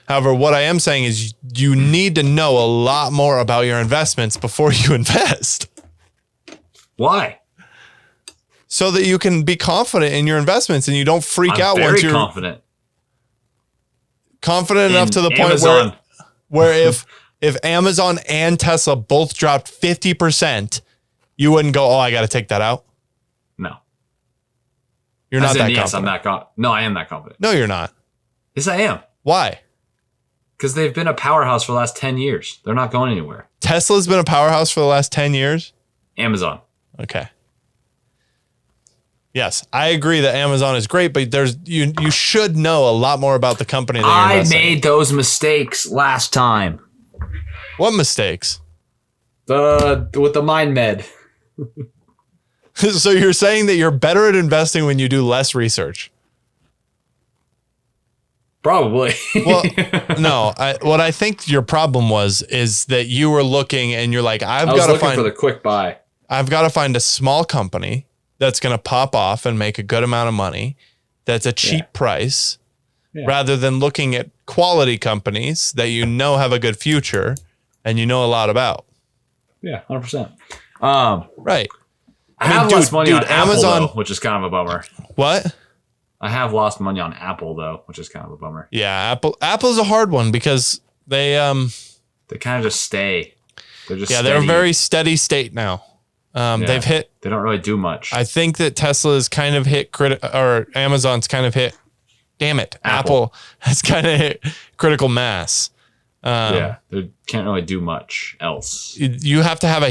However, what I am saying is you need to know a lot more about your investments before you invest. Why? So that you can be confident in your investments and you don't freak out once you're confident. Confident enough to the Amazon. point where if Amazon and Tesla both dropped 50%, You wouldn't go, oh, I got to take that out. No. You're not that confident. Yes, I'm that confident. No, I am that confident. No, you're not. Yes, I am. Why? Because they've been a powerhouse for the last 10 years. They're not going anywhere. Tesla's been a powerhouse for the last 10 years? Amazon. Okay. Yes, I agree that Amazon is great, but you should know a lot more about the company that you're investing in. I made those mistakes last time. What mistakes? With the Mind Med. So you're saying that you're better at investing when you do less research? Probably. Well, no. What I think your problem is that you were looking and you're like, I was looking for the quick buy. I've got to find a small company that's going to pop off and make a good amount of money. That's a cheap price, rather than looking at quality companies that you know have a good future and you know a lot about. Yeah, 100%. Right. I have lost money on Amazon, though, which is kind of a bummer. What? I have lost money on Apple, though, which is kind of a bummer. Yeah, Apple's a hard one because they kind of just stay. They're just they're a very steady state now. They've hit. They don't really do much. I think that Tesla's kind of hit or Amazon's kind of hit. Damn it, Apple has kind of hit critical mass. They can't really do much else. You have to have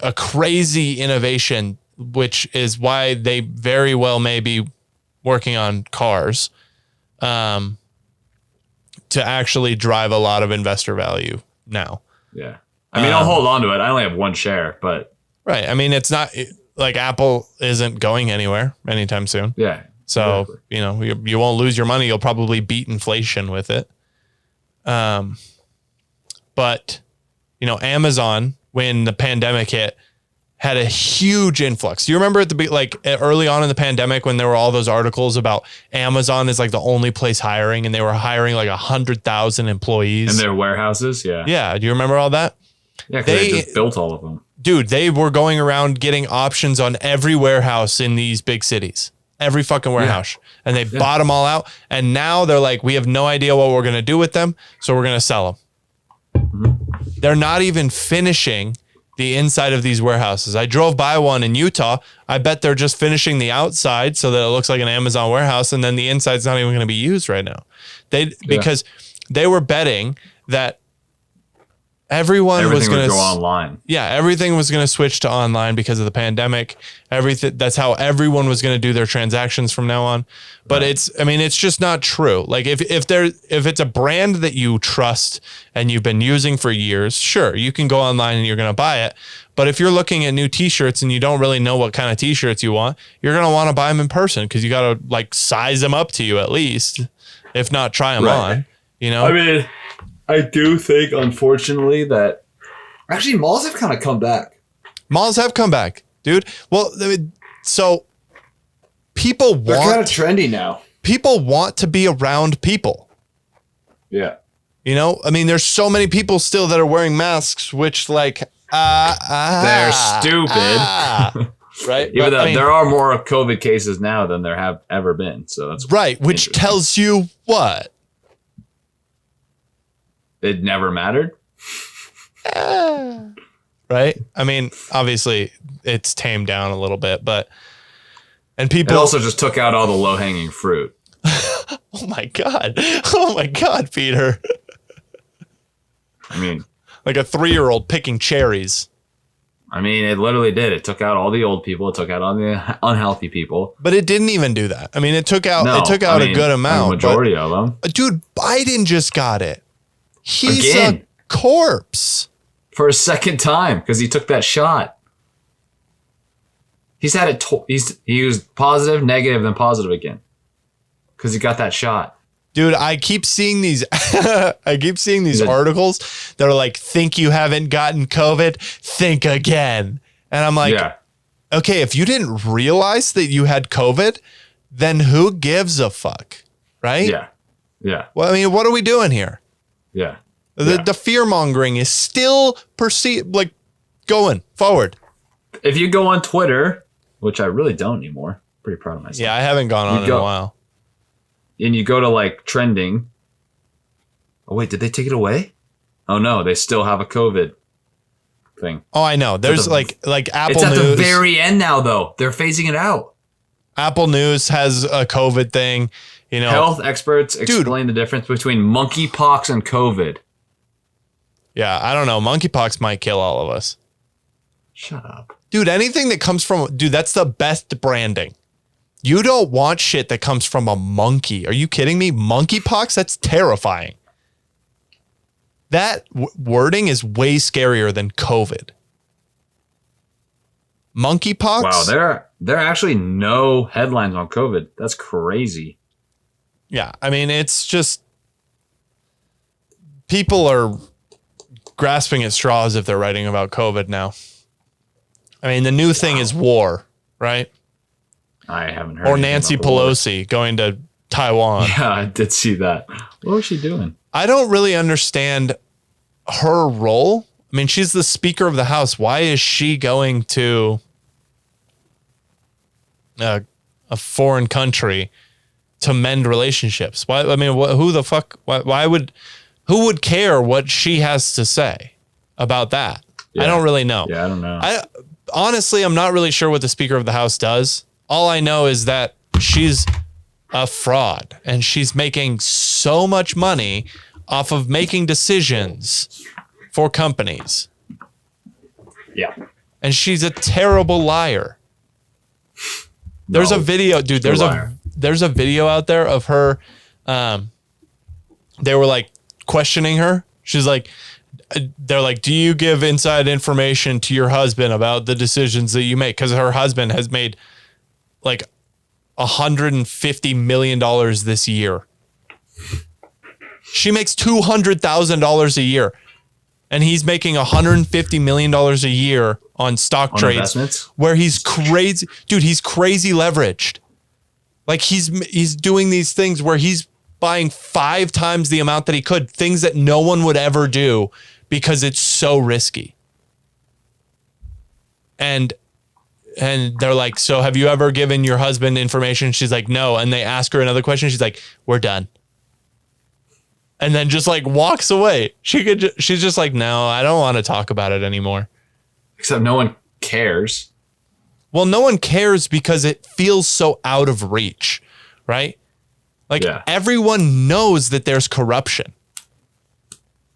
a crazy innovation, which is why they very well may be working on cars, to actually drive a lot of investor value now. Yeah. I mean, I'll hold on to it. I only have one share, but. Right. I mean, it's not like Apple isn't going anywhere anytime soon. Yeah. So, you won't lose your money. You'll probably beat inflation with it. But, Amazon, when the pandemic hit, had a huge influx. Do you remember early on in the pandemic when there were all those articles about Amazon is like the only place hiring, and they were hiring like 100,000 employees in their warehouses? Yeah. Yeah. Do you remember all that? Yeah, because they just built all of them. Dude, they were going around getting options on every warehouse in these big cities. Every fucking warehouse. Yeah. And they bought them all out. And now they're like, we have no idea what we're going to do with them, so we're going to sell them. Mm-hmm. They're not even finishing the inside of these warehouses. I drove by one in Utah. I bet they're just finishing the outside so that it looks like an Amazon warehouse, and then the inside's not even going to be used right now. Because they were betting that everything was going to go online. Yeah, everything was going to switch to online because of the pandemic. That's how everyone was going to do their transactions from now on. But it's just not true. Like if it's a brand that you trust and you've been using for years, sure, you can go online and you're going to buy it. But if you're looking at new t-shirts and you don't really know what kind of t-shirts you want, you're going to want to buy them in person because you got to size them up to you at least, if not try them on, I mean, I do think, unfortunately, that actually malls have kind of come back. Malls have come back, dude. Well, so they're kind of trendy now. People want to be around people. Yeah. I mean, there's so many people still that are wearing masks, which they're stupid. Right? Even though there are more COVID cases now than there have ever been. So that's right. Which tells you what? It never mattered. Right? I mean, obviously it's tamed down a little bit, and people it also just took out all the low-hanging fruit. Oh my God, Peter. I mean, like a 3-year-old picking cherries. I mean, it literally did. It took out all the old people. It took out all the unhealthy people. But it didn't even do that. I mean, it took out a good amount. The majority of them. Dude, Biden just got it. He's a corpse. For a second time because he took that shot. He's had it. He was positive, negative, then positive again because he got that shot. Dude, I keep seeing these. Articles that are like, "Think you haven't gotten COVID? Think again." And I'm like, okay, if you didn't realize that you had COVID, then who gives a fuck, right? Yeah. Well, I mean, what are we doing here? Yeah. The fear mongering is still going forward. If you go on Twitter, which I really don't anymore, pretty proud of myself. Yeah, I haven't gone on in a while. And you go to trending. Oh wait, did they take it away? Oh no, they still have a COVID thing. Oh, I know. There's like Apple It's at News. the very end now, though. They're phasing it out. Apple News has a COVID thing. You know, Health experts explain the difference between monkeypox and COVID. Yeah, I don't know. Monkeypox might kill all of us. Shut up. Dude, anything that comes from... Dude, that's the best branding. You don't want shit that comes from a monkey. Are you kidding me? Monkeypox? That's terrifying. That wording is way scarier than COVID. Monkeypox? Wow, there are actually no headlines on COVID. That's crazy. Yeah, I mean, it's just... People are grasping at straws if they're writing about COVID now. I mean, the new thing is war, right? I haven't heard. Or Nanci Pelosi going to Taiwan. Yeah, I did see that. What was she doing? I don't really understand her role. I mean, she's the Speaker of the House. Why is she going to a foreign country to mend relationships? Why? I mean, who the fuck? Who would care what she has to say about that? Yeah. I don't really know. Yeah, I don't know. Honestly, I'm not really sure what the Speaker of the House does. All I know is that she's a fraud and she's making so much money off of making decisions for companies. Yeah. And she's a terrible liar. There's a video, dude, there's a video out there of her. They were like questioning her. She's like, they're like, do you give inside information to your husband about the decisions that you make? Because her husband has made like $150 million this year. She makes $200,000 a year. And he's making $150 million a year on stock trades where he's crazy. Dude, he's crazy leveraged. Like he's doing these things where he's buying 5 times the amount that he could, things that no one would ever do because it's so risky. And they're like, so have you ever given your husband information? She's like, no. And they ask her another question. She's like, we're done. And then just like walks away. She's just like, no, I don't want to talk about it anymore. Except no one cares. Well, no one cares because it feels so out of reach, right? Like everyone knows that there's corruption.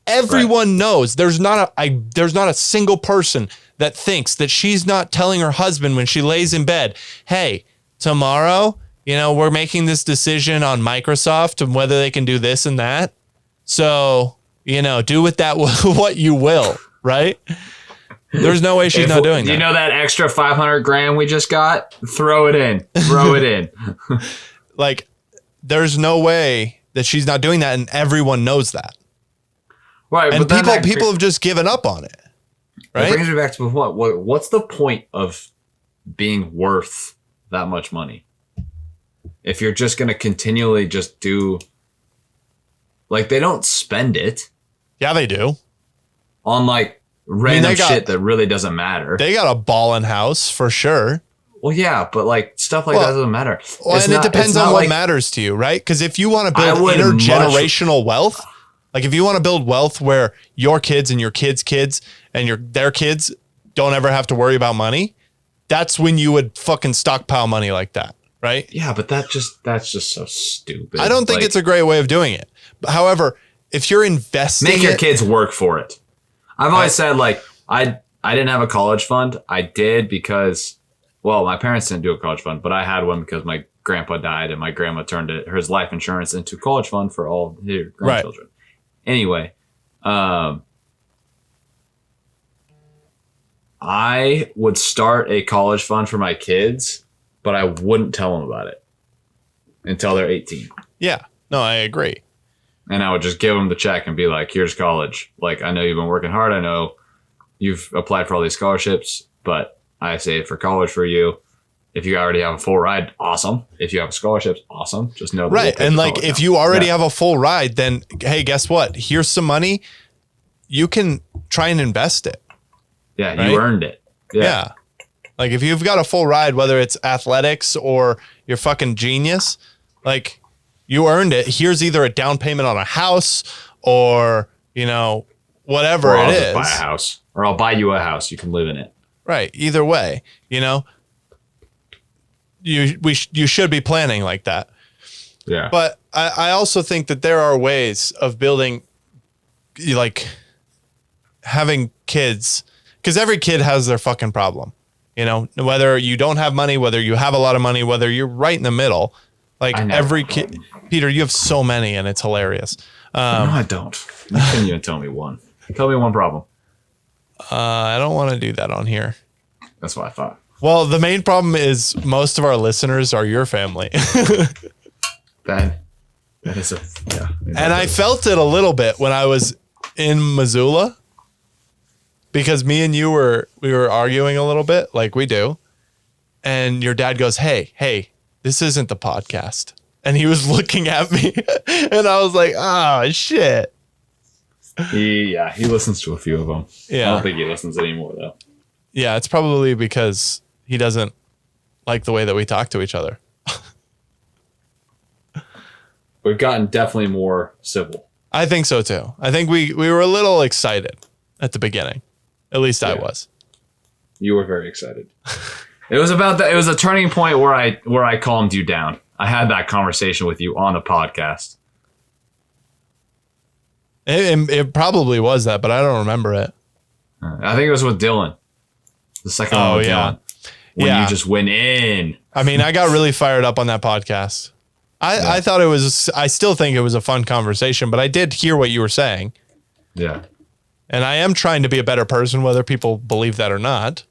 Everyone knows. There's not a single person that thinks that she's not telling her husband when she lays in bed, hey, tomorrow, we're making this decision on Microsoft and whether they can do this and that. So, do with that what you will, right? There's no way she's not doing that. You know that extra 500 grand we just got? Throw it in. Throw it in. Like, there's no way that she's not doing that, and everyone knows that. Right, and people have just given up on it. Right? It brings me back to what's the point of being worth that much money? If you're just going to continually just do... Like, they don't spend it. Yeah, they do. On, like, random shit that really doesn't matter. They got a ballin' house, for sure. Well, yeah, but, like, stuff like that doesn't matter. Well, and it depends on what matters to you, right? Because if you want to build intergenerational wealth, like, if you want to build wealth where your kids and your kids' kids and their kids don't ever have to worry about money, that's when you would fucking stockpile money like that, right? Yeah, but that's just so stupid. I don't think it's a great way of doing it. However, if you're investing, make your kids work for it. I've always said, like, I didn't have a college fund. I did because, well, my parents didn't do a college fund, but I had one because my grandpa died and my grandma turned his life insurance into college fund for all her grandchildren. Right. Anyway, I would start a college fund for my kids, but I wouldn't tell them about it until they're 18. Yeah, no, I agree. And I would just give them the check and be like, here's college. Like, I know you've been working hard. I know you've applied for all these scholarships, but I saved for college for you. If you already have a full ride, awesome. If you have scholarships, awesome. Just know that. Right. And like, if you already have a full ride, then, hey, guess what? Here's some money. You can try and invest it. Yeah. Right? You earned it. Yeah. Like, if you've got a full ride, whether it's athletics or you're fucking genius, like, you earned it. Here's either a down payment on a house or, whatever Or I'll it just is. buy a house. Or I'll buy you a house. You can live in it. Right. Either way, you should be planning like that. Yeah. But I also think that there are ways of building, like having kids, because every kid has their fucking problem. Whether you don't have money, whether you have a lot of money, whether you're right in the middle, like every kid. Peter, you have so many, and it's hilarious. No, I don't. You couldn't even tell me one. Tell me one problem. I don't want to do that on here. That's what I thought. Well, the main problem is most of our listeners are your family. That is yeah. And I felt it a little bit when I was in Missoula, because me and you we were arguing a little bit, like we do. And your dad goes, hey, this isn't the podcast. And he was looking at me and I was like, oh shit. He listens to a few of them. Yeah. I don't think he listens anymore though. Yeah, it's probably because he doesn't like the way that we talk to each other. We've gotten definitely more civil. I think so too. I think we were a little excited at the beginning. At least I was. You were very excited. It was about that. It was a turning point where I calmed you down. I had that conversation with you on a podcast. It probably was that, but I don't remember it. I think it was with Dylan. The second one with Dylan. When you just went in. I mean, I got really fired up on that podcast. I thought I still think it was a fun conversation, but I did hear what you were saying. Yeah. And I am trying to be a better person, whether people believe that or not.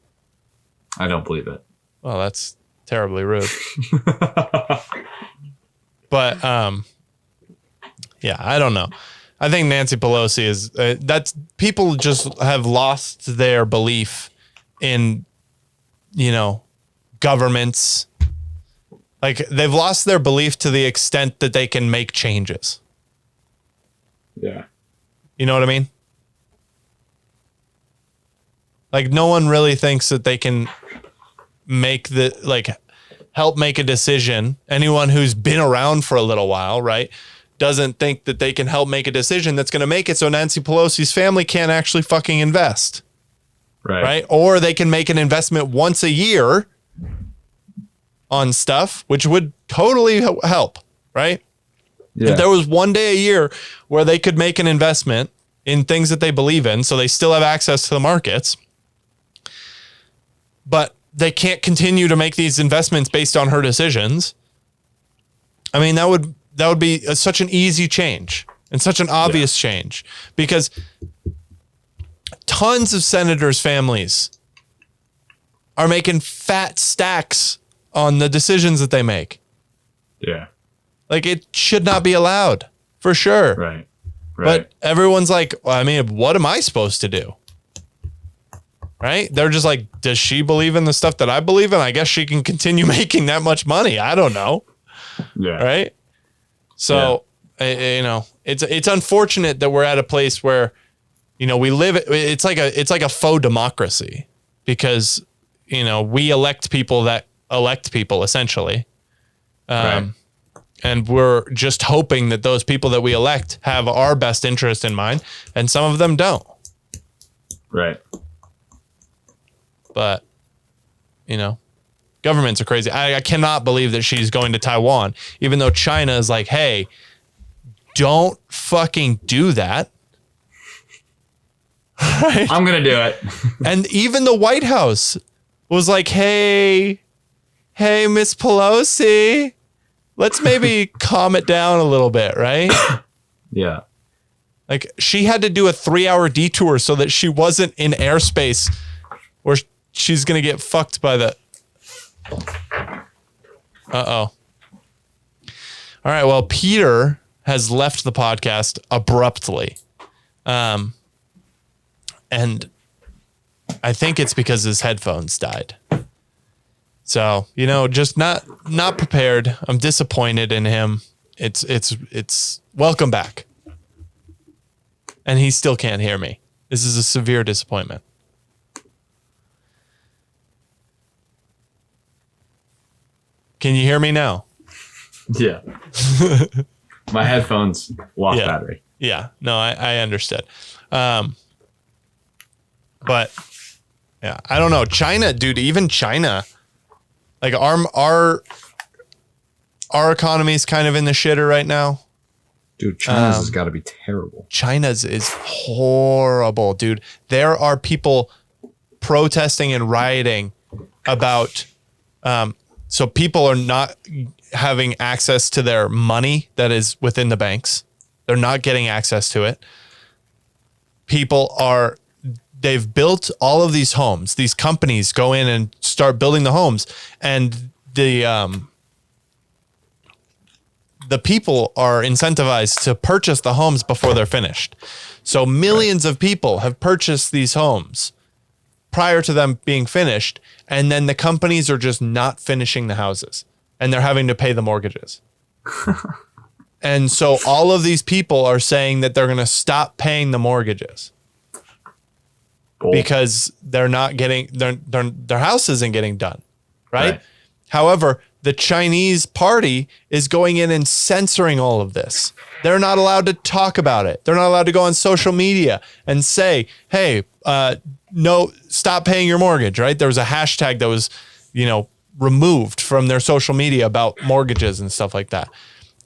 I don't believe it. Well, that's terribly rude. But, yeah, I don't know. I think Nanci Pelosi is, that's, people just have lost their belief in, governments. Like, they've lost their belief to the extent that they can make changes. Yeah. You know what I mean? Like, no one really thinks that they can help make a decision. Anyone who's been around for a little while, right, doesn't think that they can help make a decision that's going to make it so Nanci Pelosi's family can't actually fucking invest. Right. Or they can make an investment once a year on stuff, which would totally help. Right. Yeah. If there was one day a year where they could make an investment in things that they believe in, so they still have access to the markets, but they can't continue to make these investments based on her decisions. I mean, that would be such an easy change and such an obvious change, because tons of senators' families are making fat stacks on the decisions that they make. Yeah. Like, it should not be allowed, for sure. Right. But everyone's like, well, I mean, what am I supposed to do? Right? They're just like, does she believe in the stuff that I believe in? I guess she can continue making that much money. I don't know. Yeah. Right? So, it's unfortunate that we're at a place where, we live, it's like a faux democracy, because, we elect people that elect people, essentially. And we're just hoping that those people that we elect have our best interest in mind, and some of them don't. Right. But, governments are crazy. I cannot believe that she's going to Taiwan, even though China is like, hey, don't fucking do that. Right? I'm going to do it. And even the White House was like, hey, Miss Pelosi, let's maybe calm it down a little bit, right? Yeah. Like, she had to do a 3-hour detour so that she wasn't in airspace where she's going to get fucked by the... Uh-oh. All right, well, Peter has left the podcast abruptly. And I think it's because his headphones died. So, just not prepared. I'm disappointed in him. It's welcome back. And he still can't hear me. This is a severe disappointment. Can you hear me now? Yeah. My headphones lost battery. Yeah, no, I understood. But yeah, I don't know. China, dude, even China, like our economy is kind of in the shitter right now. Dude, China's has got to be terrible. China's is horrible, dude. There are people protesting and rioting about, so people are not having access to their money that is within the banks. They're not getting access to it. They've built all of these homes. These companies go in and start building the homes, and the people are incentivized to purchase the homes before they're finished. So millions of people have purchased these homes prior to them being finished, and then the companies are just not finishing the houses, and they're having to pay the mortgages. And so all of these people are saying that they're going to stop paying the mortgages because they're not getting their house isn't getting done, right? However, the Chinese party is going in and censoring all of this. They're not allowed to talk about it. They're not allowed to go on social media and say, "Hey, no, stop paying your mortgage." Right? There was a hashtag that was, removed from their social media about mortgages and stuff like that.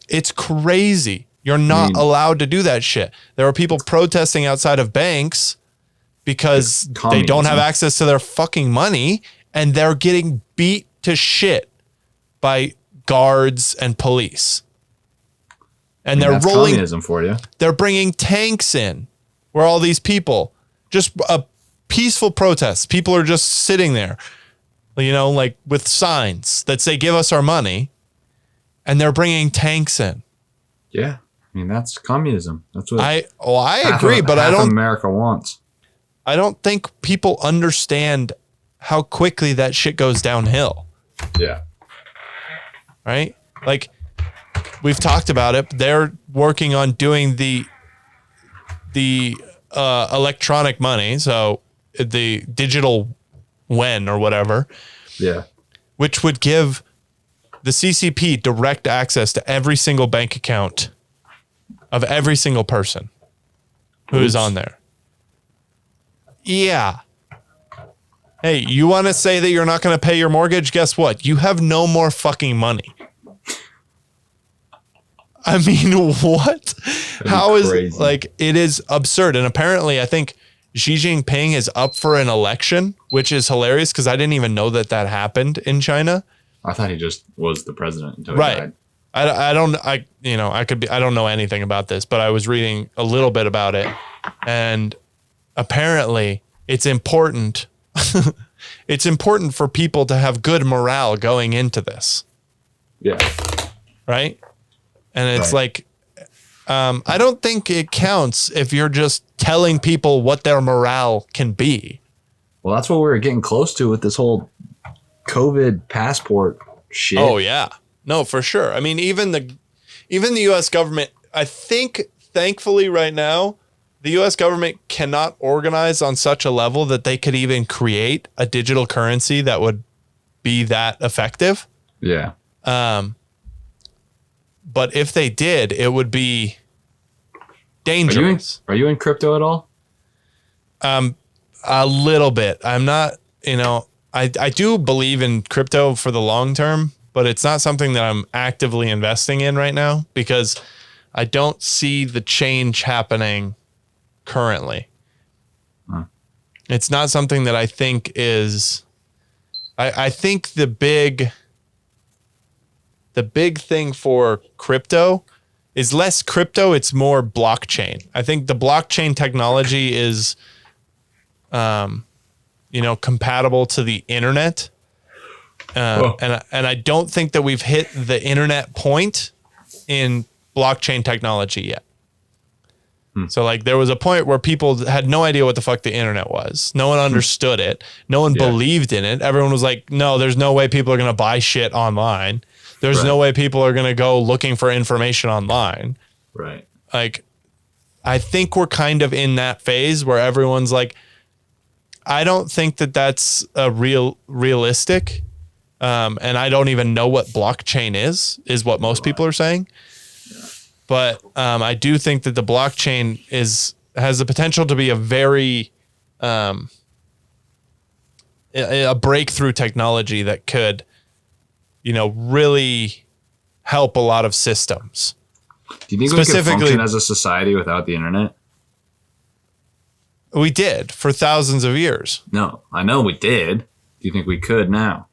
It's crazy. You're not allowed to do that shit. There are people protesting outside of banks because they don't have access to their fucking money, and they're getting beat to shit by guards and police. And they're rolling communism for you. They're bringing tanks in where all these people, just a peaceful protest. People are just sitting there, like with signs that say, "Give us our money." And they're bringing tanks in. Yeah. I mean, that's communism. That's what I agree, but I don't America wants. I don't think people understand how quickly that shit goes downhill. Yeah. Right? Like, we've talked about it. They're working on doing the electronic money, so the digital yuan or whatever. Yeah. Which would give the CCP direct access to every single bank account of every single person who is on there. Yeah. Hey, you want to say that you're not going to pay your mortgage? Guess what? You have no more fucking money. I mean, what? How is it? It is absurd. And apparently, I think Xi Jinping is up for an election, which is hilarious because I didn't even know that happened in China. I thought he just was the president until he died. I don't know anything about this, but I was reading a little bit about it, and apparently it's important. It's important for people to have good morale going into this. Yeah. Right? And it's like, I don't think it counts if you're just telling people what their morale can be. Well, that's what we're getting close to with this whole COVID passport shit. Oh yeah. No, for sure. I mean, even the US government, I think thankfully right now, the US government cannot organize on such a level that they could even create a digital currency that would be that effective. Yeah. But if they did, it would be dangerous. Are you in crypto at all? A little bit. I'm not, I do believe in crypto for the long term, but it's not something that I'm actively investing in right now because I don't see the change happening currently. It's not something that I think is, I think the big thing for crypto is less crypto. It's more blockchain. I think the blockchain technology is, compatible to the internet. And I don't think that we've hit the internet point in blockchain technology yet. So like there was a point where people had no idea what the fuck the internet was. No one understood it. No one believed in it. Everyone was like, no, there's no way people are going to buy shit online. There's no way people are going to go looking for information online. Right. Like, I think we're kind of in that phase where everyone's like, I don't think that that's a realistic. And I don't even know what blockchain is what most people are saying. But I do think that the blockchain has the potential to be a very a breakthrough technology that could, really help a lot of systems. Do you think we could function as a society without the internet? We did for thousands of years. No, I know we did. Do you think we could now?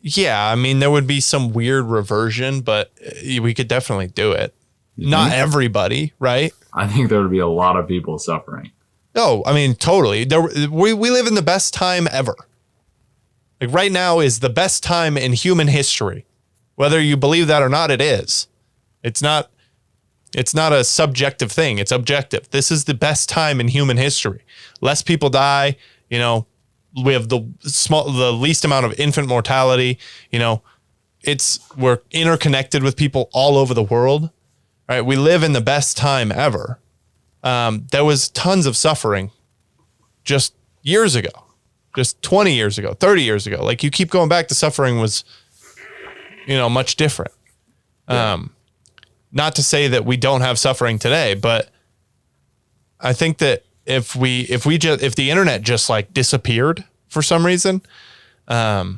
Yeah, I mean, there would be some weird reversion, but we could definitely do it. Not everybody, right? I think there would be a lot of people suffering. No, I mean, totally. We live in the best time ever. Like right now is the best time in human history. Whether you believe that or not, it is. It's not a subjective thing. It's objective. This is the best time in human history. Less people die. We have the least amount of infant mortality. We're interconnected with people all over the world. Right? We live in the best time ever. There was tons of suffering just years ago, just 20 years ago, 30 years ago. Like you keep going back, the suffering was, much different. Yeah. Not to say that we don't have suffering today, but I think that if the internet just like disappeared for some reason, I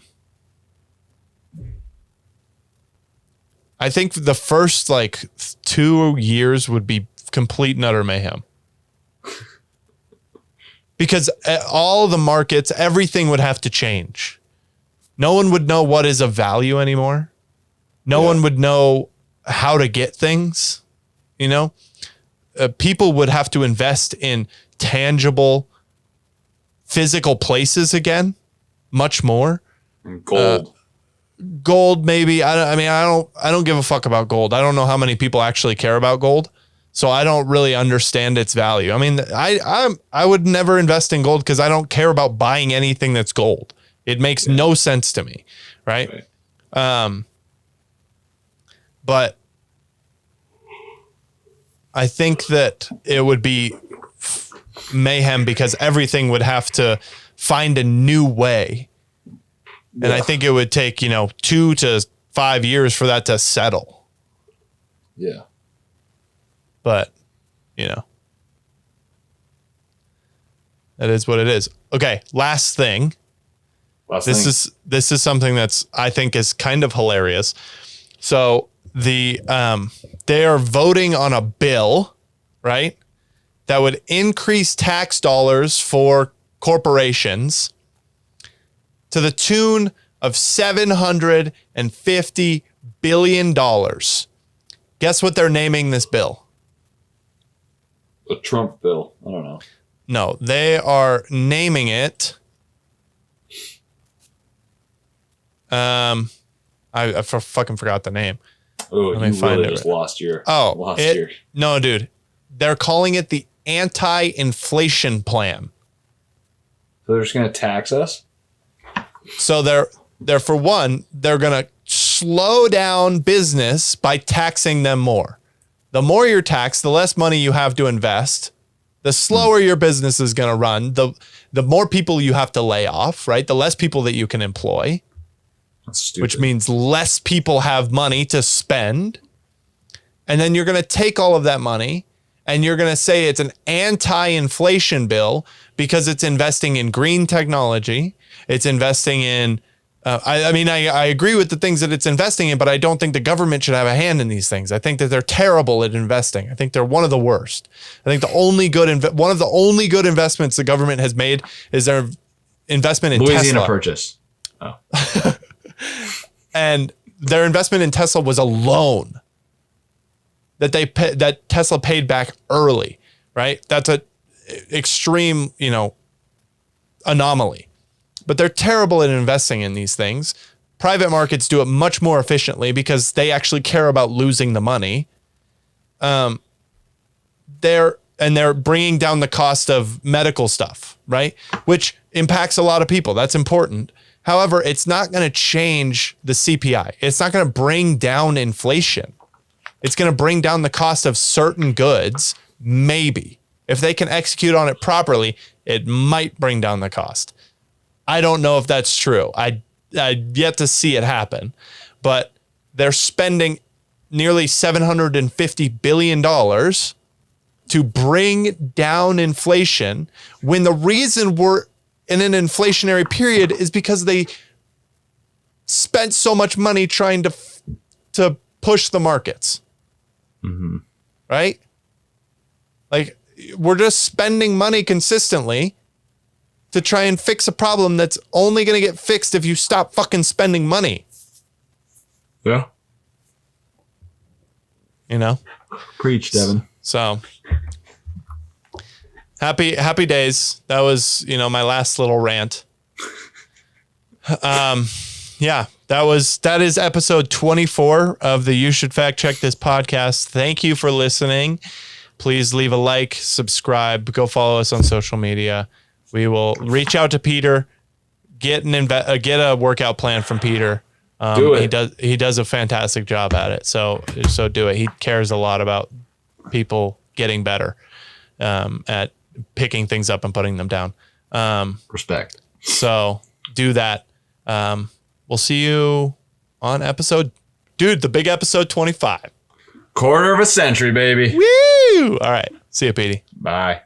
think the first like 2 years would be complete and utter mayhem. Because all the markets, everything would have to change. No one would know what is of value anymore. No one would know how to get things. People would have to invest in tangible, physical places again, much more. Gold. Gold, maybe. I don't give a fuck about gold. I don't know how many people actually care about gold, so I don't really understand its value. I mean, I would never invest in gold because I don't care about buying anything that's gold. It makes no sense to me, right? But I think that it would be mayhem because everything would have to find a new way. And I think it would take, 2 to 5 years for that to settle. Yeah. But, that is what it is. Okay. Last thing. This is something that's, I think is kind of hilarious. So they are voting on a bill, right? That would increase tax dollars for corporations to the tune of $750 billion. Guess what they're naming this bill? The Trump bill. I don't know. No, they are naming it. I fucking forgot the name. Oh, you really just lost your. No, dude. They're calling it the anti-inflation plan. So they're just going to tax us? So they're for one, they're going to slow down business by taxing them more. The more you're taxed, the less money you have to invest, the slower your business is going to run, the more people you have to lay off, right? The less people that you can employ, which means less people have money to spend. And then you're going to take all of that money and you're going to say it's an anti-inflation bill because it's investing in green technology. It's investing in, I agree with the things that it's investing in, but I don't think the government should have a hand in these things. I think that they're terrible at investing. I think they're one of the worst. I think one of the only good investments the government has made is their investment in Louisiana Tesla. Purchase. Oh. And their investment in Tesla was a loan that Tesla paid back early, right? That's a extreme, anomaly. But they're terrible at investing in these things. Private markets do it much more efficiently because they actually care about losing the money. They're bringing down the cost of medical stuff, right? Which impacts a lot of people. That's important. However, it's not going to change the CPI. It's not going to bring down inflation. It's going to bring down the cost of certain goods, maybe. If they can execute on it properly, it might bring down the cost. I don't know if that's true. I yet to see it happen. But they're spending nearly $750 billion to bring down inflation when the reason we're in an inflationary period is because they spent so much money trying to push the markets. Mm-hmm. Right? Like, we're just spending money consistently to try and fix a problem that's only going to get fixed if you stop fucking spending money. Yeah. You know? Preach, Devin. So happy days. That was, my last little rant. Yeah, that is episode 24 of the You Should Fact Check This podcast. Thank you for listening. Please leave a like, subscribe, go follow us on social media. We will reach out to Peter, get a workout plan from Peter. Do it. He does a fantastic job at it. So do it. He cares a lot about people getting better at picking things up and putting them down. Respect. So do that. We'll see you on the big episode 25. Quarter of a century, baby. Woo! All right. See you, Petey. Bye.